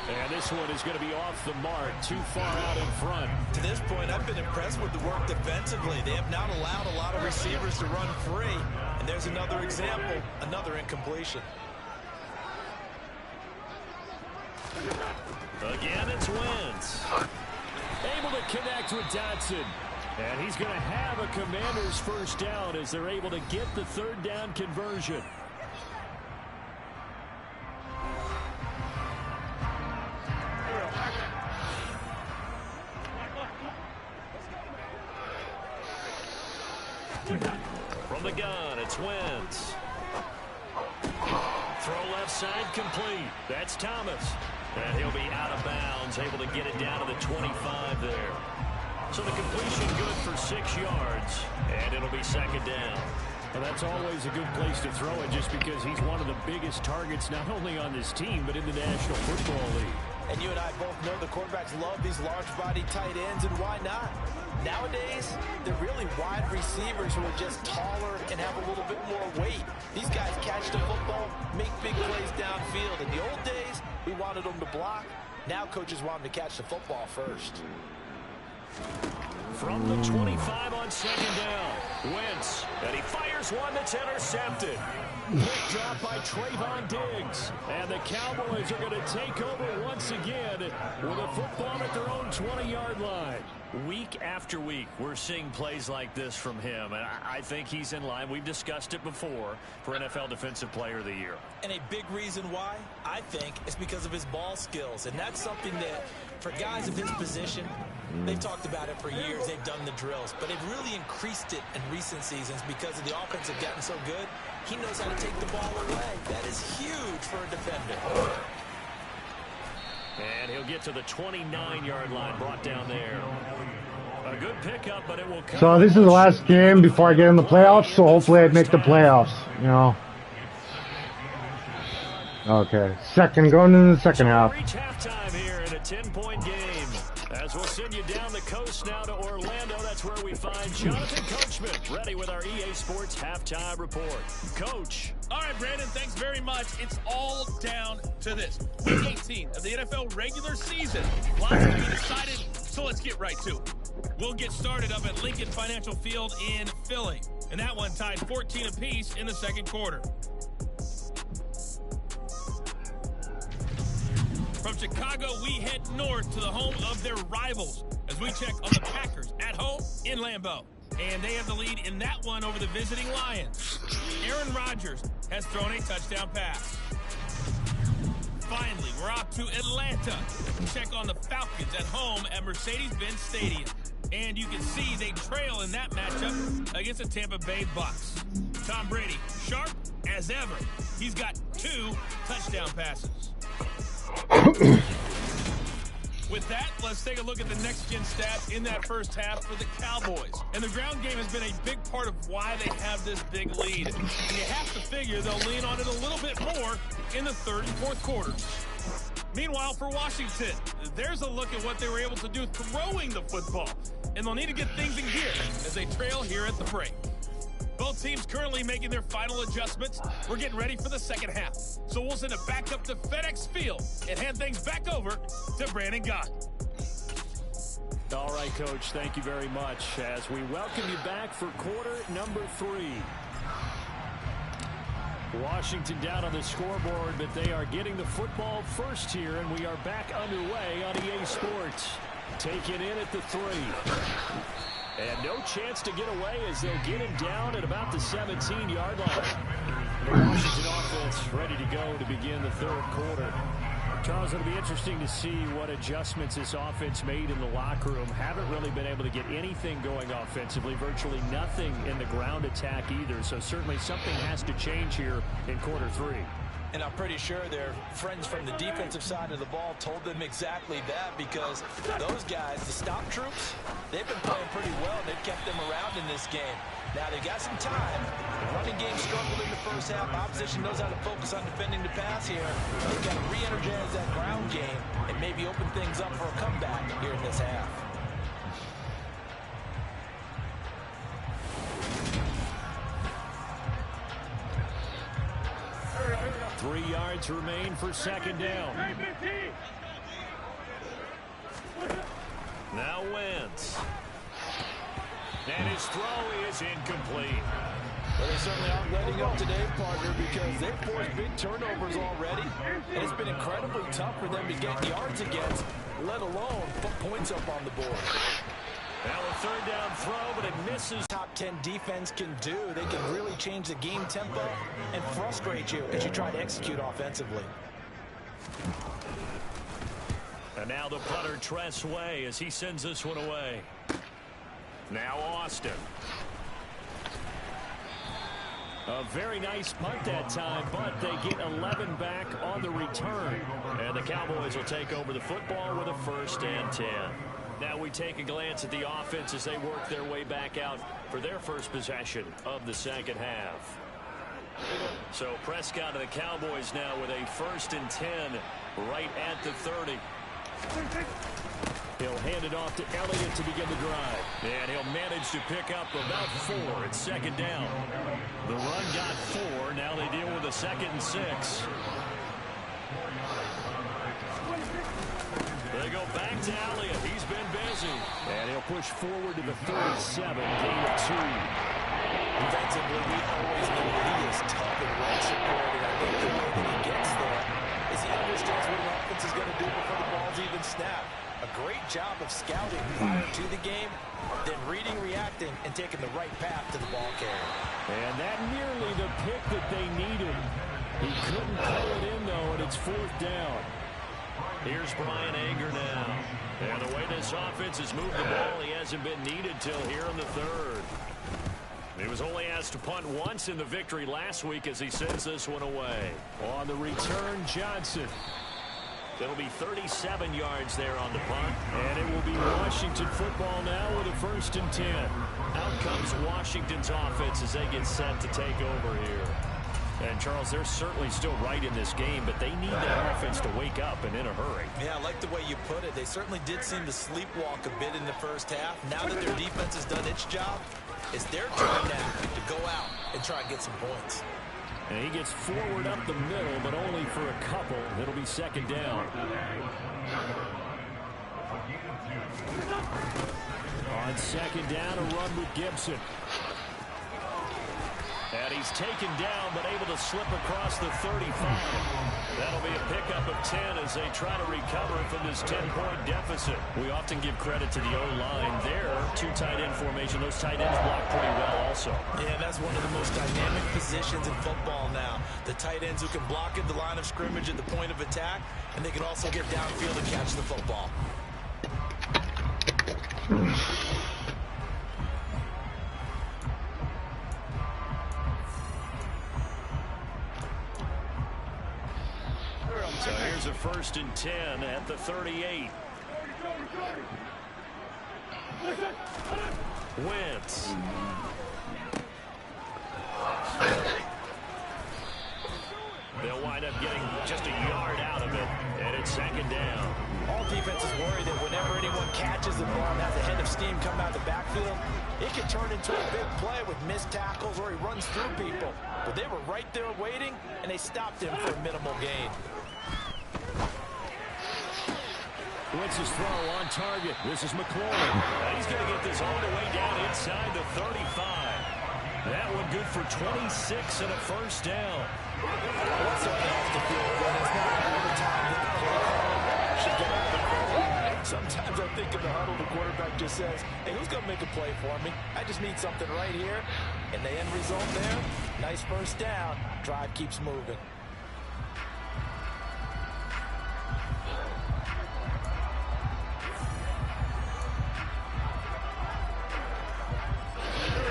And this one is going to be off the mark, too far out in front. To this point, I've been impressed with the work defensively. They have not allowed a lot of receivers to run free. And there's another example, another incompletion. Again, it's Wentz. Able to connect with Dotson. And he's going to have a Commander's first down as they're able to get the 3rd down conversion. From the gun, it's Wentz. Throw left side complete. That's Thomas. And he'll be out of bounds, able to get it down to the 25 there. So the completion good for 6 yards, and it'll be 2nd down. Well, that's always a good place to throw it just because he's one of the biggest targets not only on this team but in the National Football League. And you and I both know the quarterbacks love these large-body tight ends, and why not? Nowadays, they're really wide receivers who are just taller and have a little bit more weight. These guys catch the football, make big plays downfield. In the old days, we wanted them to block. Now coaches want them to catch the football first. From the 25 on 2nd down, Wentz, and he fires one that's intercepted. Quick drop by Trayvon Diggs, and the Cowboys are going to take over once again with a football at their own 20-yard line. Week after week, we're seeing plays like this from him, and I think he's in line. We've discussed it before for NFL Defensive Player of the Year. And a big reason why, I think, is because of his ball skills, and that's something that, for guys of his position, they've talked about it for years. They've done the drills, but they've really increased it in recent seasons because of the offense have gotten so good. He knows how to take the ball away. That is huge for a defender. And he'll get to the 29-yard line, brought down there. A good pickup, but it will come. So this is the last game before I get in the playoffs, so hopefully I make the playoffs, you know. Okay, going into the second half. Reach halftime here in a 10-point game. As we'll send you down the coast now to Orlando, that's where we find Jonathan Coachman, ready with our EA Sports halftime report. Coach. All right, Brandon, thanks very much. It's all down to this. Week 18 of the NFL regular season. Lots to be decided, so let's get right to it. We'll get started up at Lincoln Financial Field in Philly. And that one tied 14 apiece in the second quarter. From Chicago, we head north to the home of their rivals as we check on the Packers at home in Lambeau. And they have the lead in that one over the visiting Lions. Aaron Rodgers has thrown a touchdown pass. Finally, we're off to Atlanta to check on the Falcons at home at Mercedes-Benz Stadium. And you can see they trail in that matchup against the Tampa Bay Bucks. Tom Brady, sharp as ever. He's got 2 touchdown passes. With that, let's take a look at the next-gen stats in that first half for the Cowboys. And the ground game has been a big part of why they have this big lead. And you have to figure they'll lean on it a little bit more in the third and fourth quarters. Meanwhile, for Washington, there's a look at what they were able to do throwing the football. And they'll need to get things in gear as they trail here at the break. Both teams currently making their final adjustments. We're getting ready for the second half. So we'll send it back up to FedEx Field and hand things back over to Brandon Gott. All right, Coach, thank you very much as we welcome you back for quarter number 3. Washington down on the scoreboard, but they are getting the football first here, and we are back underway on EA Sports. Take it in at the 3. And no chance to get away as they'll get him down at about the 17-yard line. The Washington offense ready to go to begin the third quarter. Charles, it'll be interesting to see what adjustments this offense made in the locker room. Haven't really been able to get anything going offensively, virtually nothing in the ground attack either. So certainly something has to change here in quarter 3. And I'm pretty sure their friends from the defensive side of the ball told them exactly that, because those guys, the stop troops, they've been playing pretty well. They've kept them around in this game. Now they've got some time. The running game struggled in the first half. Opposition knows how to focus on defending the pass here. They've got to re-energize that ground game and maybe open things up for a comeback here in this half. 3 yards remain for second down. Now Wentz. And his throw is incomplete. Well, they certainly aren't letting up today, partner, because they've forced big turnovers already. And it's been incredibly tough for them to get yards against, let alone put points up on the board. Now a third down throw, but it misses. Top 10 defense can do. They can really change the game tempo and frustrate you as you try to execute offensively. And now the punter, Tress Way, as he sends this one away. Now Austin. A very nice punt that time, but they get 11 back on the return. And the Cowboys will take over the football with a 1st and 10. Now we take a glance at the offense as they work their way back out for their first possession of the second half. So Prescott and the Cowboys now with a 1st and 10 right at the 30. He'll hand it off to Elliott to begin the drive. And he'll manage to pick up about 4 at second down. The run got 4. Now they deal with a 2nd and 6. They go back to Elliott. He's been busy. And he'll push forward to the 37. Gain of 2. Defensively, we always know that he is tough and well-supported. I think the way that he gets there is he understands what an offense is going to do before the ball's even snapped. A great job of scouting prior to the game, then reading, reacting, and taking the right path to the ball carrier. And that nearly the pick that they needed. He couldn't pull it in, though, and it's 4th down. Here's Brian Anger now. And the way this offense has moved the ball, he hasn't been needed till here in the 3rd. He was only asked to punt once in the victory last week as he sends this one away. On the return, Johnson. It'll be 37 yards there on the punt. And it will be Washington football now with a 1st and 10. Out comes Washington's offense as they get set to take over here. And, Charles, they're certainly still right in this game, but they need that offense to wake up and in a hurry. Yeah, I like the way you put it. They certainly did seem to sleepwalk a bit in the first half. Now that their defense has done its job, it's their turn now to go out and try and get some points. And he gets forward up the middle, but only for a couple. It'll be 2nd down. On 2nd down, a run with Gibson. And he's taken down, but able to slip across the 35. That'll be a pickup of 10 as they try to recover from this 10-point deficit. We often give credit to the O-line there. 2 tight end formation. Those tight ends block pretty well also. Yeah, that's one of the most dynamic positions in football now. The tight ends who can block at the line of scrimmage at the point of attack, and they can also get downfield and catch the football. So here's a 1st and 10 at the 38. Wentz. They'll wind up getting just a yard out of it, and it's 2nd down. All defenses worry that whenever anyone catches the ball and has a head of steam come out of the backfield, it can turn into a big play with missed tackles or he runs through people. But they were right there waiting, and they stopped him for a minimal gain. Wentz's throw on target. This is McLaurin. He's going to get this all the way down inside the 35. That one good for 26 and a 1st down. That's something off the field, but it's not all the time that the play caller should get out of the credit. Sometimes I think in the huddle, the quarterback just says, hey, who's going to make a play for me? I just need something right here. And the end result there, nice 1st down. Drive keeps moving.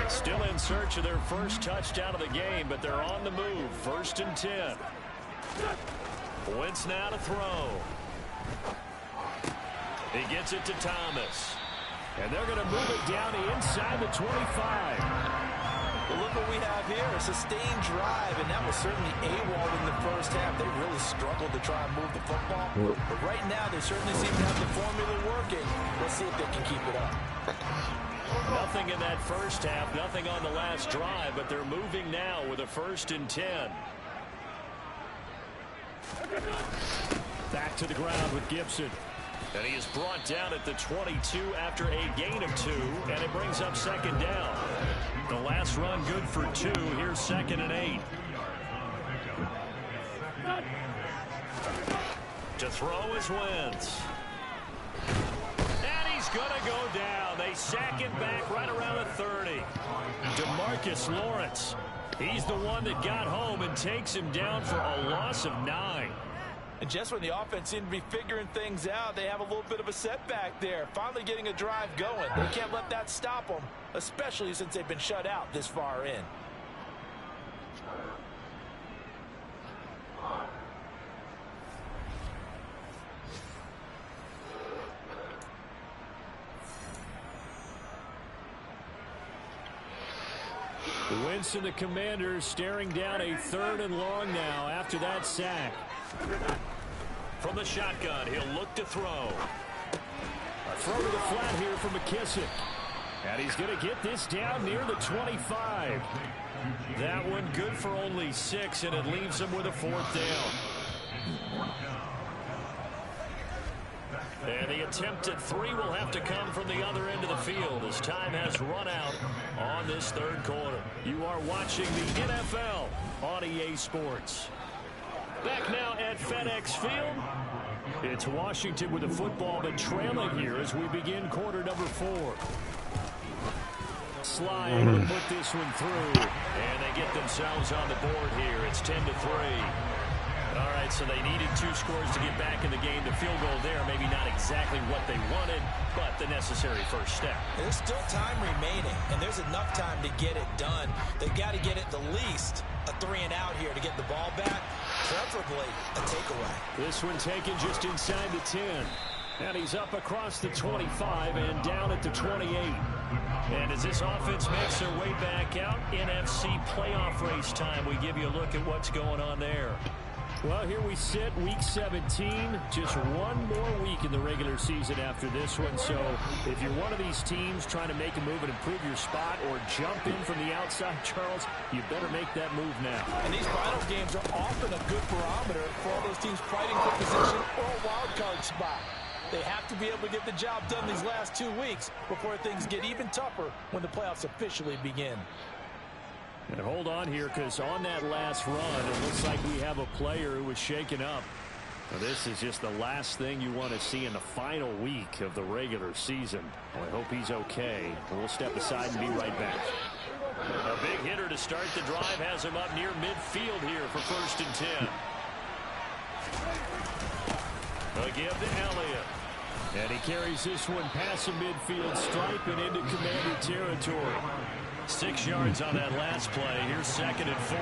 Still in search of their 1st touchdown of the game, but they're on the move. 1st and 10. Wentz now to throw. He gets it to Thomas. And they're going to move it down inside the 25. Well, look what we have here, a sustained drive, and that was certainly AWOL in the first half. They really struggled to try and move the football. But right now, they certainly seem to have the formula working. Let's see if they can keep it up. Nothing in that first half, nothing on the last drive, but they're moving now with a 1st and 10. Back to the ground with Gibson. And he is brought down at the 22 after a gain of 2, and it brings up 2nd down. The last run good for 2. Here's 2nd and 8. To throw is Wentz. And he's going to go down. They sack him back right around the 30. DeMarcus Lawrence. He's the one that got home and takes him down for a loss of 9. And just when the offense seemed to be figuring things out, they have a little bit of a setback there. Finally getting a drive going. They can't let that stop them, especially since they've been shut out this far in. Wentz and the Commanders staring down a 3rd and long now after that sack. From the shotgun, he'll look to throw. A throw to the flat here for McKissick. And he's going to get this down near the 25. That one good for only 6, and it leaves him with a 4th down. And the attempt at 3 will have to come from the other end of the field as time has run out on this 3rd quarter. You are watching the NFL on EA Sports. Back now at FedEx Field. It's Washington with the football, but trailing here as we begin quarter number 4. Sly able to put this one through, and they get themselves on the board here. It's 10-3. All right, so they needed 2 scores to get back in the game. The field goal there, maybe not exactly what they wanted, but the necessary first step. There's still time remaining, and there's enough time to get it done. They've got to get it the least a 3-and-out here to get the ball back, preferably a takeaway. This one taken just inside the 10. And he's up across the 25 and down at the 28. And as this offense makes their way back out, NFC playoff race time, we give you a look at what's going on there. Well, here we sit, Week 17, just one more week in the regular season after this one. So if you're one of these teams trying to make a move and improve your spot or jump in from the outside, Charles, you better make that move now. And these final games are often a good barometer for all those teams fighting for position or a wild card spot. They have to be able to get the job done these last 2 weeks before things get even tougher when the playoffs officially begin. And hold on here, because on that last run, it looks like we have a player who was shaken up. Now, this is just the last thing you want to see in the final week of the regular season. Well, I hope he's okay. We'll step aside and be right back. A big hitter to start the drive has him up near midfield here for 1st and 10. A give to Elliott. And he carries this one past the midfield stripe and into Commander territory. 6 yards on that last play. Here's 2nd and 4.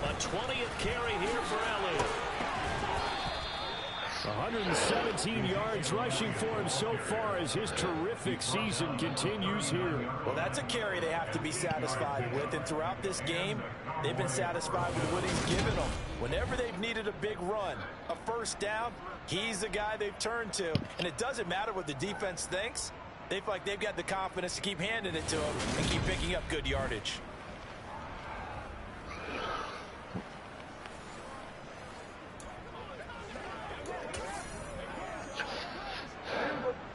A 20th carry here for Elliott. 117 yards rushing for him so far as his terrific season continues here. Well, that's a carry they have to be satisfied with. And throughout this game, they've been satisfied with what he's given them. Whenever they've needed a big run, a first down, he's the guy they've turned to. And it doesn't matter what the defense thinks. They feel like they've got the confidence to keep handing it to him and keep picking up good yardage.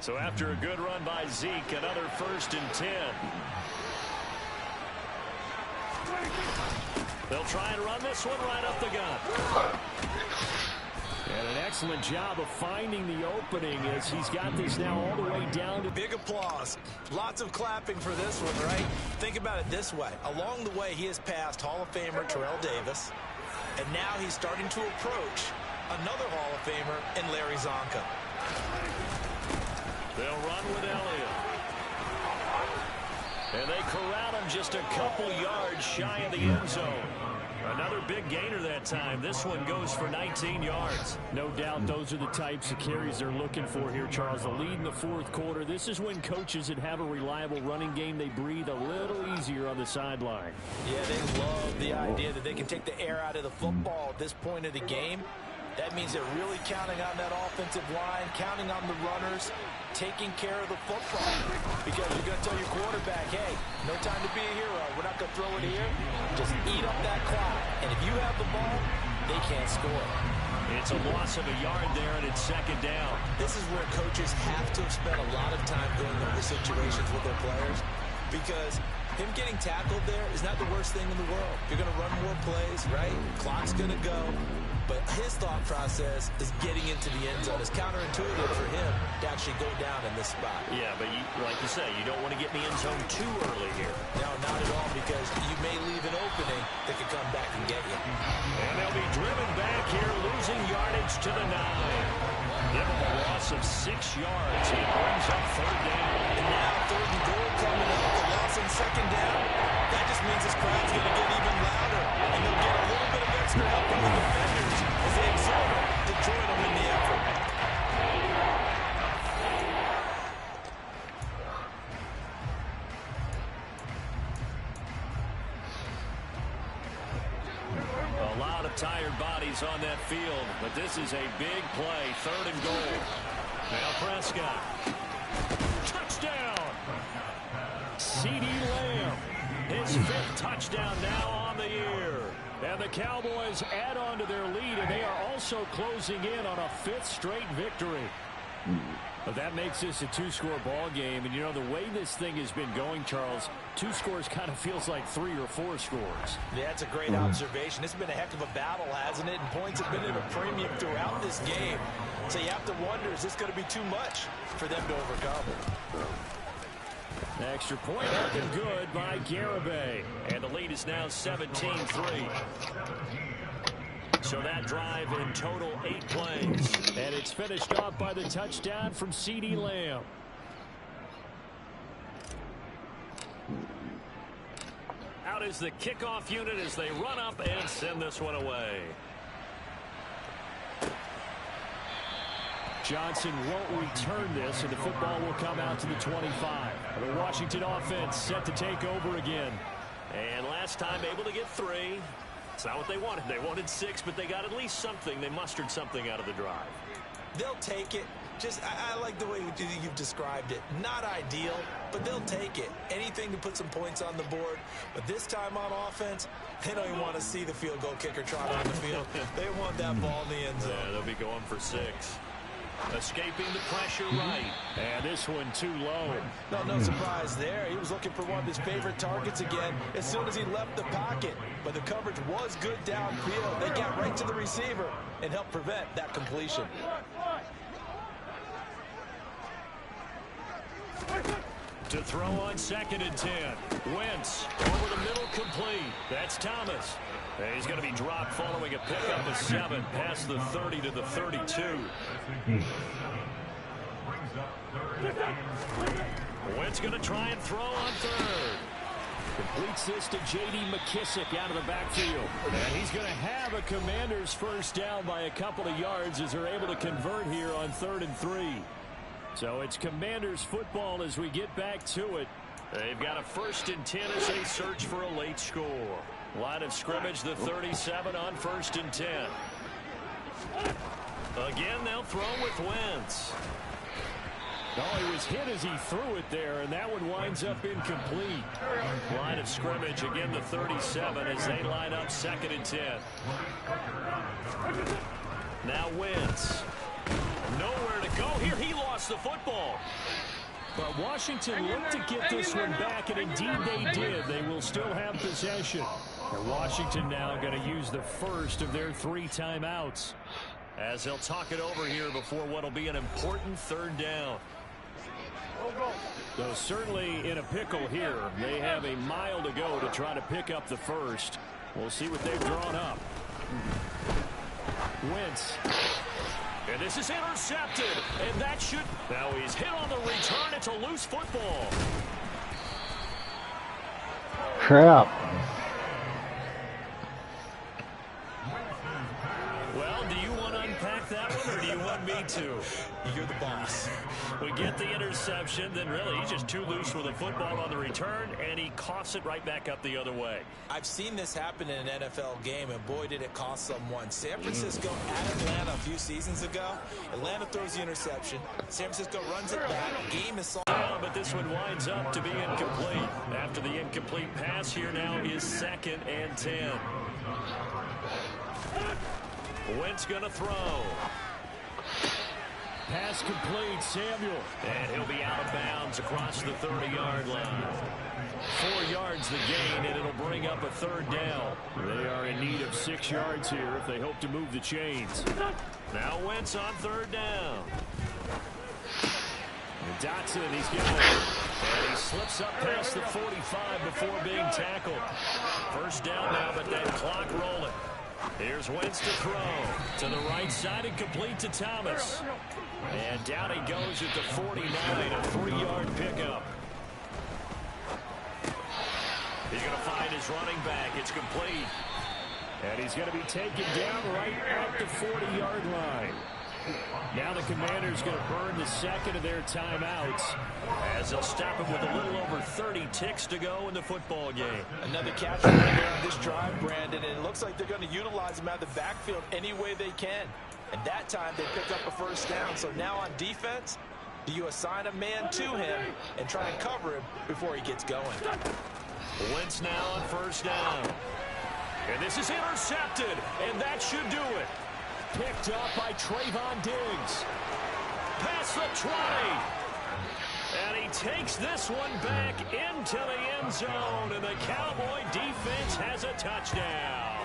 So after a good run by Zeke, another 1st and 10. They'll try and run this one right up the gut. And an excellent job of finding the opening as he's got this now all the way down to... Big applause. Lots of clapping for this one, right? Think about it this way. Along the way, he has passed Hall of Famer Terrell Davis, and now he's starting to approach another Hall of Famer in Larry Zonka. They'll run with Elliott. And they corral him just a couple yards shy of the end zone. Another big gainer that time. This one goes for 19 yards. No doubt those are the types of carries they're looking for here, Charles. The lead in the 4th quarter. This is when coaches that have a reliable running game, they breathe a little easier on the sideline. Yeah, they love the idea that they can take the air out of the football at this point of the game. That means they're really counting on that offensive line, counting on the runners, taking care of the football. Because you're going to tell your quarterback, hey, no time to be a hero. We're not going to throw it here. Just eat up that clock. And if you have the ball, they can't score. It's a loss of a yard there, and it's 2nd down. This is where coaches have to have spent a lot of time going over situations with their players. Because him getting tackled there is not the worst thing in the world. You're going to run more plays, right? Clock's going to go. But his thought process is getting into the end zone. It's counterintuitive for him to actually go down in this spot. Yeah, but like you say, you don't want to get in the end zone too early here. No, not at all, because you may leave an opening that could come back and get you. And they'll be driven back here, losing yardage to the 9. Give them a loss of 6 yards. It brings up 3rd down. And now 3rd and goal coming up. The loss on 2nd down. That just means this crowd's going to get even louder. And they'll get a little bit of extra help from the defenders as they exhort to join them in the effort. A lot of tired bodies on that field, but this is a big play. 3rd and goal. Now Prescott. Touchdown! CeeDee Lamb. His 5th touchdown now on the year. And the Cowboys add on to their lead, and they are also closing in on a 5th straight victory. But that makes this a 2-score ball game. And, you know, the way this thing has been going, Charles, 2 scores kind of feels like 3 or 4 scores. Yeah, that's a great observation. It's been a heck of a battle, hasn't it? And points have been at a premium throughout this game. So you have to wonder, is this going to be too much for them to overcome? Extra point looking good by Garibay. And the lead is now 17-3. So that drive in total 8 plays. And it's finished off by the touchdown from CeeDee Lamb. out as the kickoff unit as they run up and send this one away. Johnson won't return this, and the football will come out to the 25. The Washington offense set to take over again. And last time able to get 3. It's not what they wanted. They wanted 6, but they got at least something. They mustered something out of the drive. They'll take it. I like the way you've described it. Not ideal, but they'll take it. Anything to put some points on the board. But this time on offense, they don't even want to see the field goal kicker trot on the field. They want that ball in the end zone. Yeah, they'll be going for 6. Escaping the pressure right. And this one too low. No surprise there. He was looking for one of his favorite targets again as soon as he left the pocket. But the coverage was good downfield. They got right to the receiver and helped prevent that completion. To throw on 2nd and 10. Wentz over the middle, complete. That's Thomas. And he's going to be dropped following a pickup of 7 past the 30 to the 32. Wentz going to try and throw on 3rd. Completes this to J.D. McKissick out of the backfield. And he's going to have a Commanders first down by a couple of yards as they're able to convert here on 3rd and 3. So it's Commanders football as we get back to it. They've got a 1st and 10 as they search for a late score. Line of scrimmage, the 37 on 1st and 10. Again, they'll throw with Wentz. Oh, he was hit as he threw it there, and that one winds up incomplete. Line of scrimmage, again, the 37 as they line up 2nd and 10. Now Wentz. Nowhere to go here. He lost the football. But Washington looked to get this one back, and indeed they did. They will still have possession. And Washington now going to use the first of their 3 timeouts. As they'll talk it over here before what will be an important 3rd down. Though certainly in a pickle here. They have a mile to go to try to pick up the first. We'll see what they've drawn up. Wentz. And this is intercepted. And that should... Now he's hit on the return. It's a loose football. Crap. Well, do you want to unpack that one, or do you want me to? You're the boss. We get the interception, then really he's just too loose with the football on the return, and he coughs it right back up the other way. I've seen this happen in an NFL game, and boy, did it cost someone. San Francisco at Atlanta a few seasons ago. Atlanta throws the interception. San Francisco runs it back. Game is solved. But this one winds up to be incomplete. After the incomplete pass, here now is 2nd and 10. Wentz going to throw. Pass complete, Samuel. And he'll be out of bounds across the 30-yard line. 4 yards the gain, and it'll bring up a 3rd down. They are in need of 6 yards here if they hope to move the chains. Now Wentz on 3rd down. And Dotson, he's getting it. And he slips up past the 45 before being tackled. 1st down now, but that clock rolling. Here's Wentz to throw. To the right side and complete to Thomas. And down he goes at the 49, a 3-yard pickup. He's going to find his running back. It's complete. And he's going to be taken down right at the 40-yard line. Now the Commanders going to burn the 2nd of their timeouts as they'll stop him with a little over 30 ticks to go in the football game. Another catch right there on this drive, Brandon, and it looks like they're going to utilize him out of the backfield any way they can. And that time they picked up a 1st down. So now on defense, do you assign a man to him and try and cover him before he gets going? Wentz now on 1st down. And this is intercepted, and that should do it. Picked up by Trayvon Diggs. Past the 20. And he takes this one back into the end zone, and the Cowboy defense has a touchdown.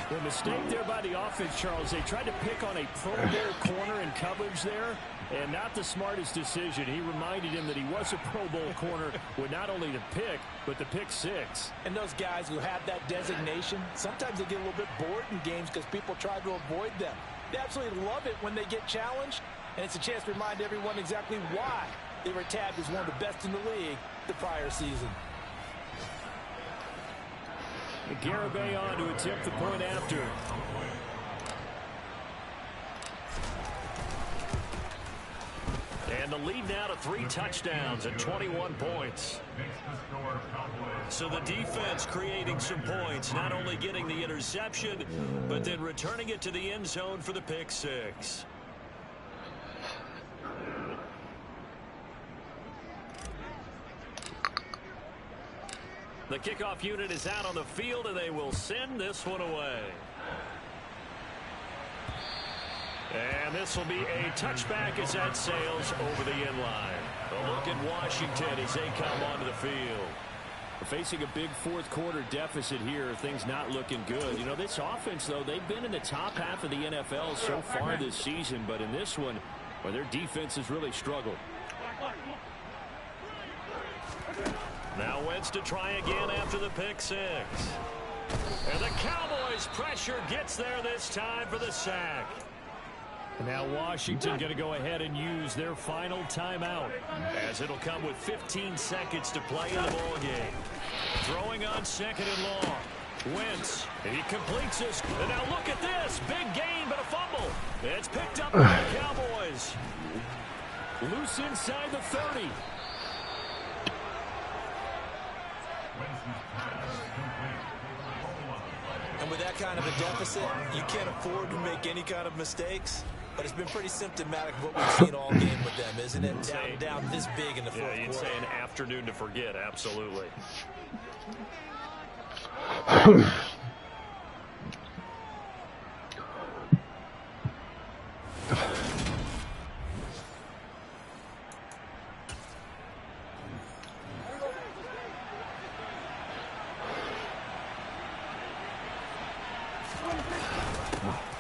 The mistake there by the offense, Charles, they tried to pick on a Pro Bowl corner in coverage there, and not the smartest decision. He reminded him that he was a Pro Bowl corner with not only the pick, but the pick 6. And those guys who have that designation, sometimes they get a little bit bored in games because people try to avoid them. They absolutely love it when they get challenged, and it's a chance to remind everyone exactly why they were tagged as one of the best in the league the prior season. Garibay on to attempt the point after. And the lead now to 3 touchdowns and 21 points. So the defense creating some points, not only getting the interception, but then returning it to the end zone for the pick 6. The kickoff unit is out on the field, and they will send this one away. And this will be a touchback as that sails over the end line. A look at Washington as they come onto the field. We're facing a big fourth quarter deficit here. Things not looking good. You know, this offense, though, they've been in the top half of the NFL so far this season. But in this one, well, their defense has really struggled. Now Wentz to try again after the pick 6. And the Cowboys pressure gets there this time for the sack. And now Washington going to go ahead and use their final timeout, as it'll come with 15 seconds to play in the ball game. Throwing on 2nd and long. Wentz, and he completes this. And now look at this. Big gain, but a fumble. It's picked up by the Cowboys. Loose inside the 30. And with that kind of a deficit, you can't afford to make any kind of mistakes. But it's been pretty symptomatic of what we've seen all game with them, isn't it? Down this big in the fourth quarter. You'd say an afternoon to forget, absolutely.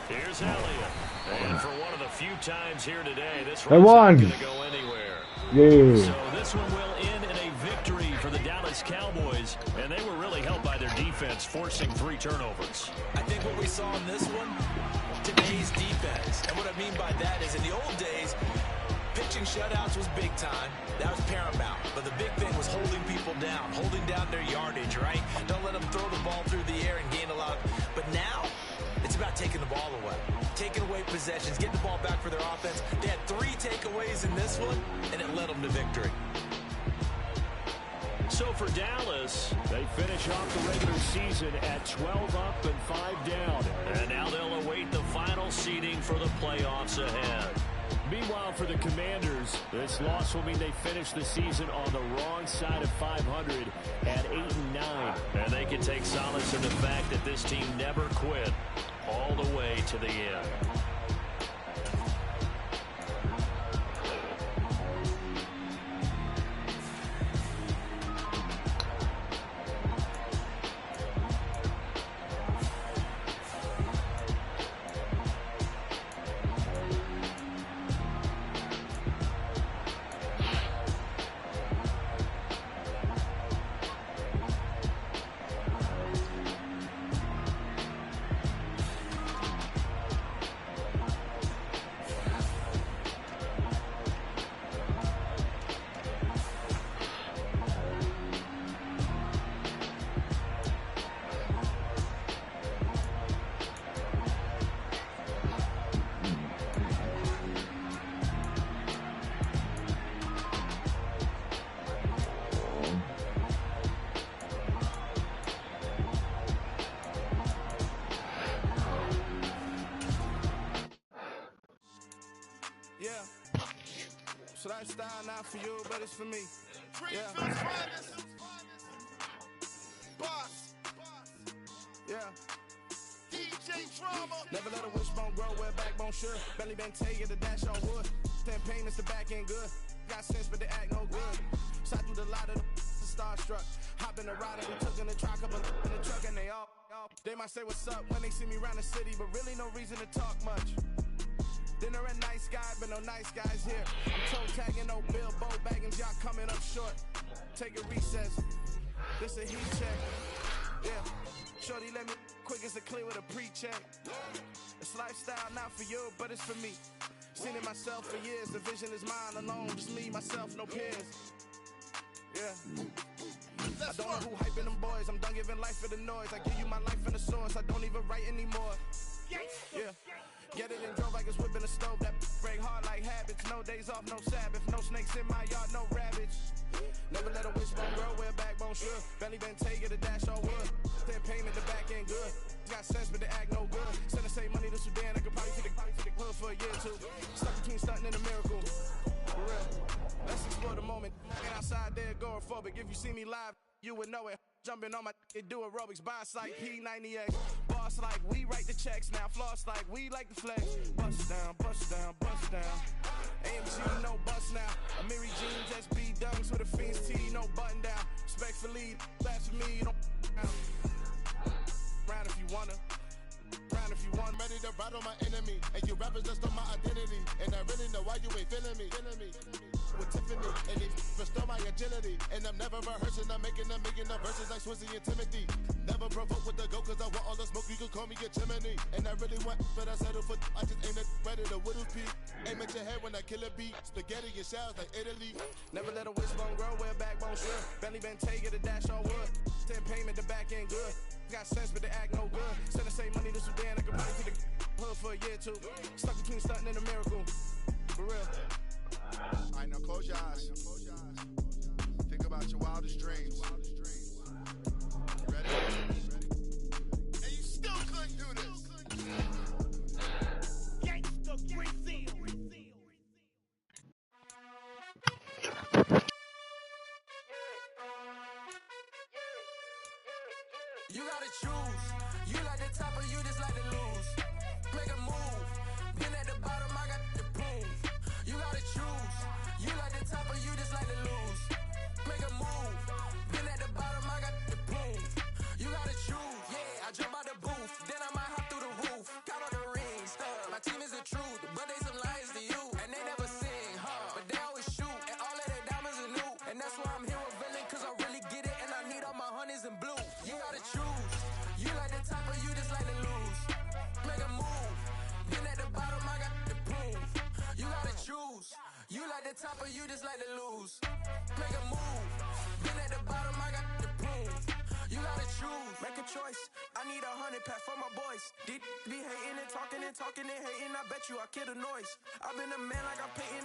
Here's Elliott. And for one of the few times here today, this one's not going to go anywhere. Yeah. So this one will end in a victory for the Dallas Cowboys, and they were really helped by their defense, forcing 3 turnovers. I think what we saw in this one, today's defense. And what I mean by that is in the old days, pitching shutouts was big time. That was paramount. But the big thing was holding people down, holding down their yardage, right? Don't let them throw the ball through the air and gain a lot. But now, it's about taking the ball away. Taking away possessions, getting the ball back for their offense. They had 3 takeaways in this one, and it led them to victory. So for Dallas, they finish off the regular season at 12 up and 5 down. And now they'll await the final seeding for the playoffs ahead. Meanwhile, for the Commanders, this loss will mean they finish the season on the wrong side of 500 at 8-9. And they can take solace in the fact that this team never quit all the way to the end. So that style not for you, but it's for me. Yeah. Boss. Yeah. DJ Drama. Never let a wishbone grow where backbone should. Belly been taking the dash on wood. Campaign is the back end good. Got sense, but they act no good. Shot through the lot of the starstruck. Hop in the ride and we took in the truck up in the truck and they all. They might say what's up when they see me around the city, but really no reason to talk much. Dinner a nice guy, but no nice guys here. I'm toe tagging, no bill, bow bagging, y'all coming up short. Take a recess. This a heat check. Yeah. Shorty let me quick as a clear with a pre-check. It's lifestyle not for you, but it's for me. Seen it myself for years. The vision is mine alone. Just me, myself, no peers. Yeah. I don't know who hyping them boys. I'm done giving life for the noise. I give you my life in the source. I don't even write anymore. Yeah. Get it and drove like it's whipping a stove. That break hard like habits. No days off, no Sabbath. No snakes in my yard, no rabbits. Never let a wishbone grow where backbone should. Belly been taking a dash on wood. Then payment, the back end good. Got sense, but the act no good. Send the same money to Sudan. I could probably see the hood for a year or two. Stuck between stunting and a miracle. For real. Let's explore the moment. And outside there, agoraphobic. If you see me live, you would know it. Jumping on my do aerobics, boss like P90X. Boss like we write the checks now. Floss like we like the flex. Bust down, bust down, bust down. AMG, no bust now. Amiri jeans, SB dunks with a Fiends T, no button down. Respectfully, that's for me, you don't round if you wanna. Round if you want. Ready to battle my enemy. And you rappers just on my identity. And I really know why you ain't feeling me. With Tiffany, and they restore my agility. And I'm never rehearsing, I'm making a million of verses like Swizzy and Timothy. Never provoke with the go, cause I want all the smoke, you can call me a chimney. And I really want, but I settle for, I just aim at ready to Whittles Peak. Aim at your head when I kill a beat. Spaghetti and shells like Italy. Never let a wishbone grow where backbone should. Belly been taking a dash on wood. Then payment, the back end good. Got sense, but the act no good. Send the same money to Sudan, I could probably see the hood for a year or two. Stuck between stunting and a miracle. For real. Alright, now close your eyes. Think about your wildest dreams. You ready? And you still couldn't do this. Gangsta Brazil. You gotta choose. You like the top or you just like to lose. Make a move. Been at the bottom, I got the proof. You gotta choose. You like the top or you just like to lose. Make a move. Been at the bottom, I got the proof. You gotta choose. Yeah, I jump out the booth. Then I might hop through the roof. Count on the rings. My team is the truth, but they some liars to you. And they never sing, huh? But they always shoot. And all of their diamonds are new. And that's why I'm here with Villain, cause I really get it. And I need all my honeys in blue. You gotta choose. You like the top or you just like to lose. Make a move. Been at the bottom, I got the proof. You gotta choose. You like the top or you just like to lose. Make a move. Been at the bottom, I got the proof. You gotta choose. Make a choice. I need 100 pack for my boys. Be hating and talking and hating. I bet you I kill the noise. I've been a man like I'm Peyton.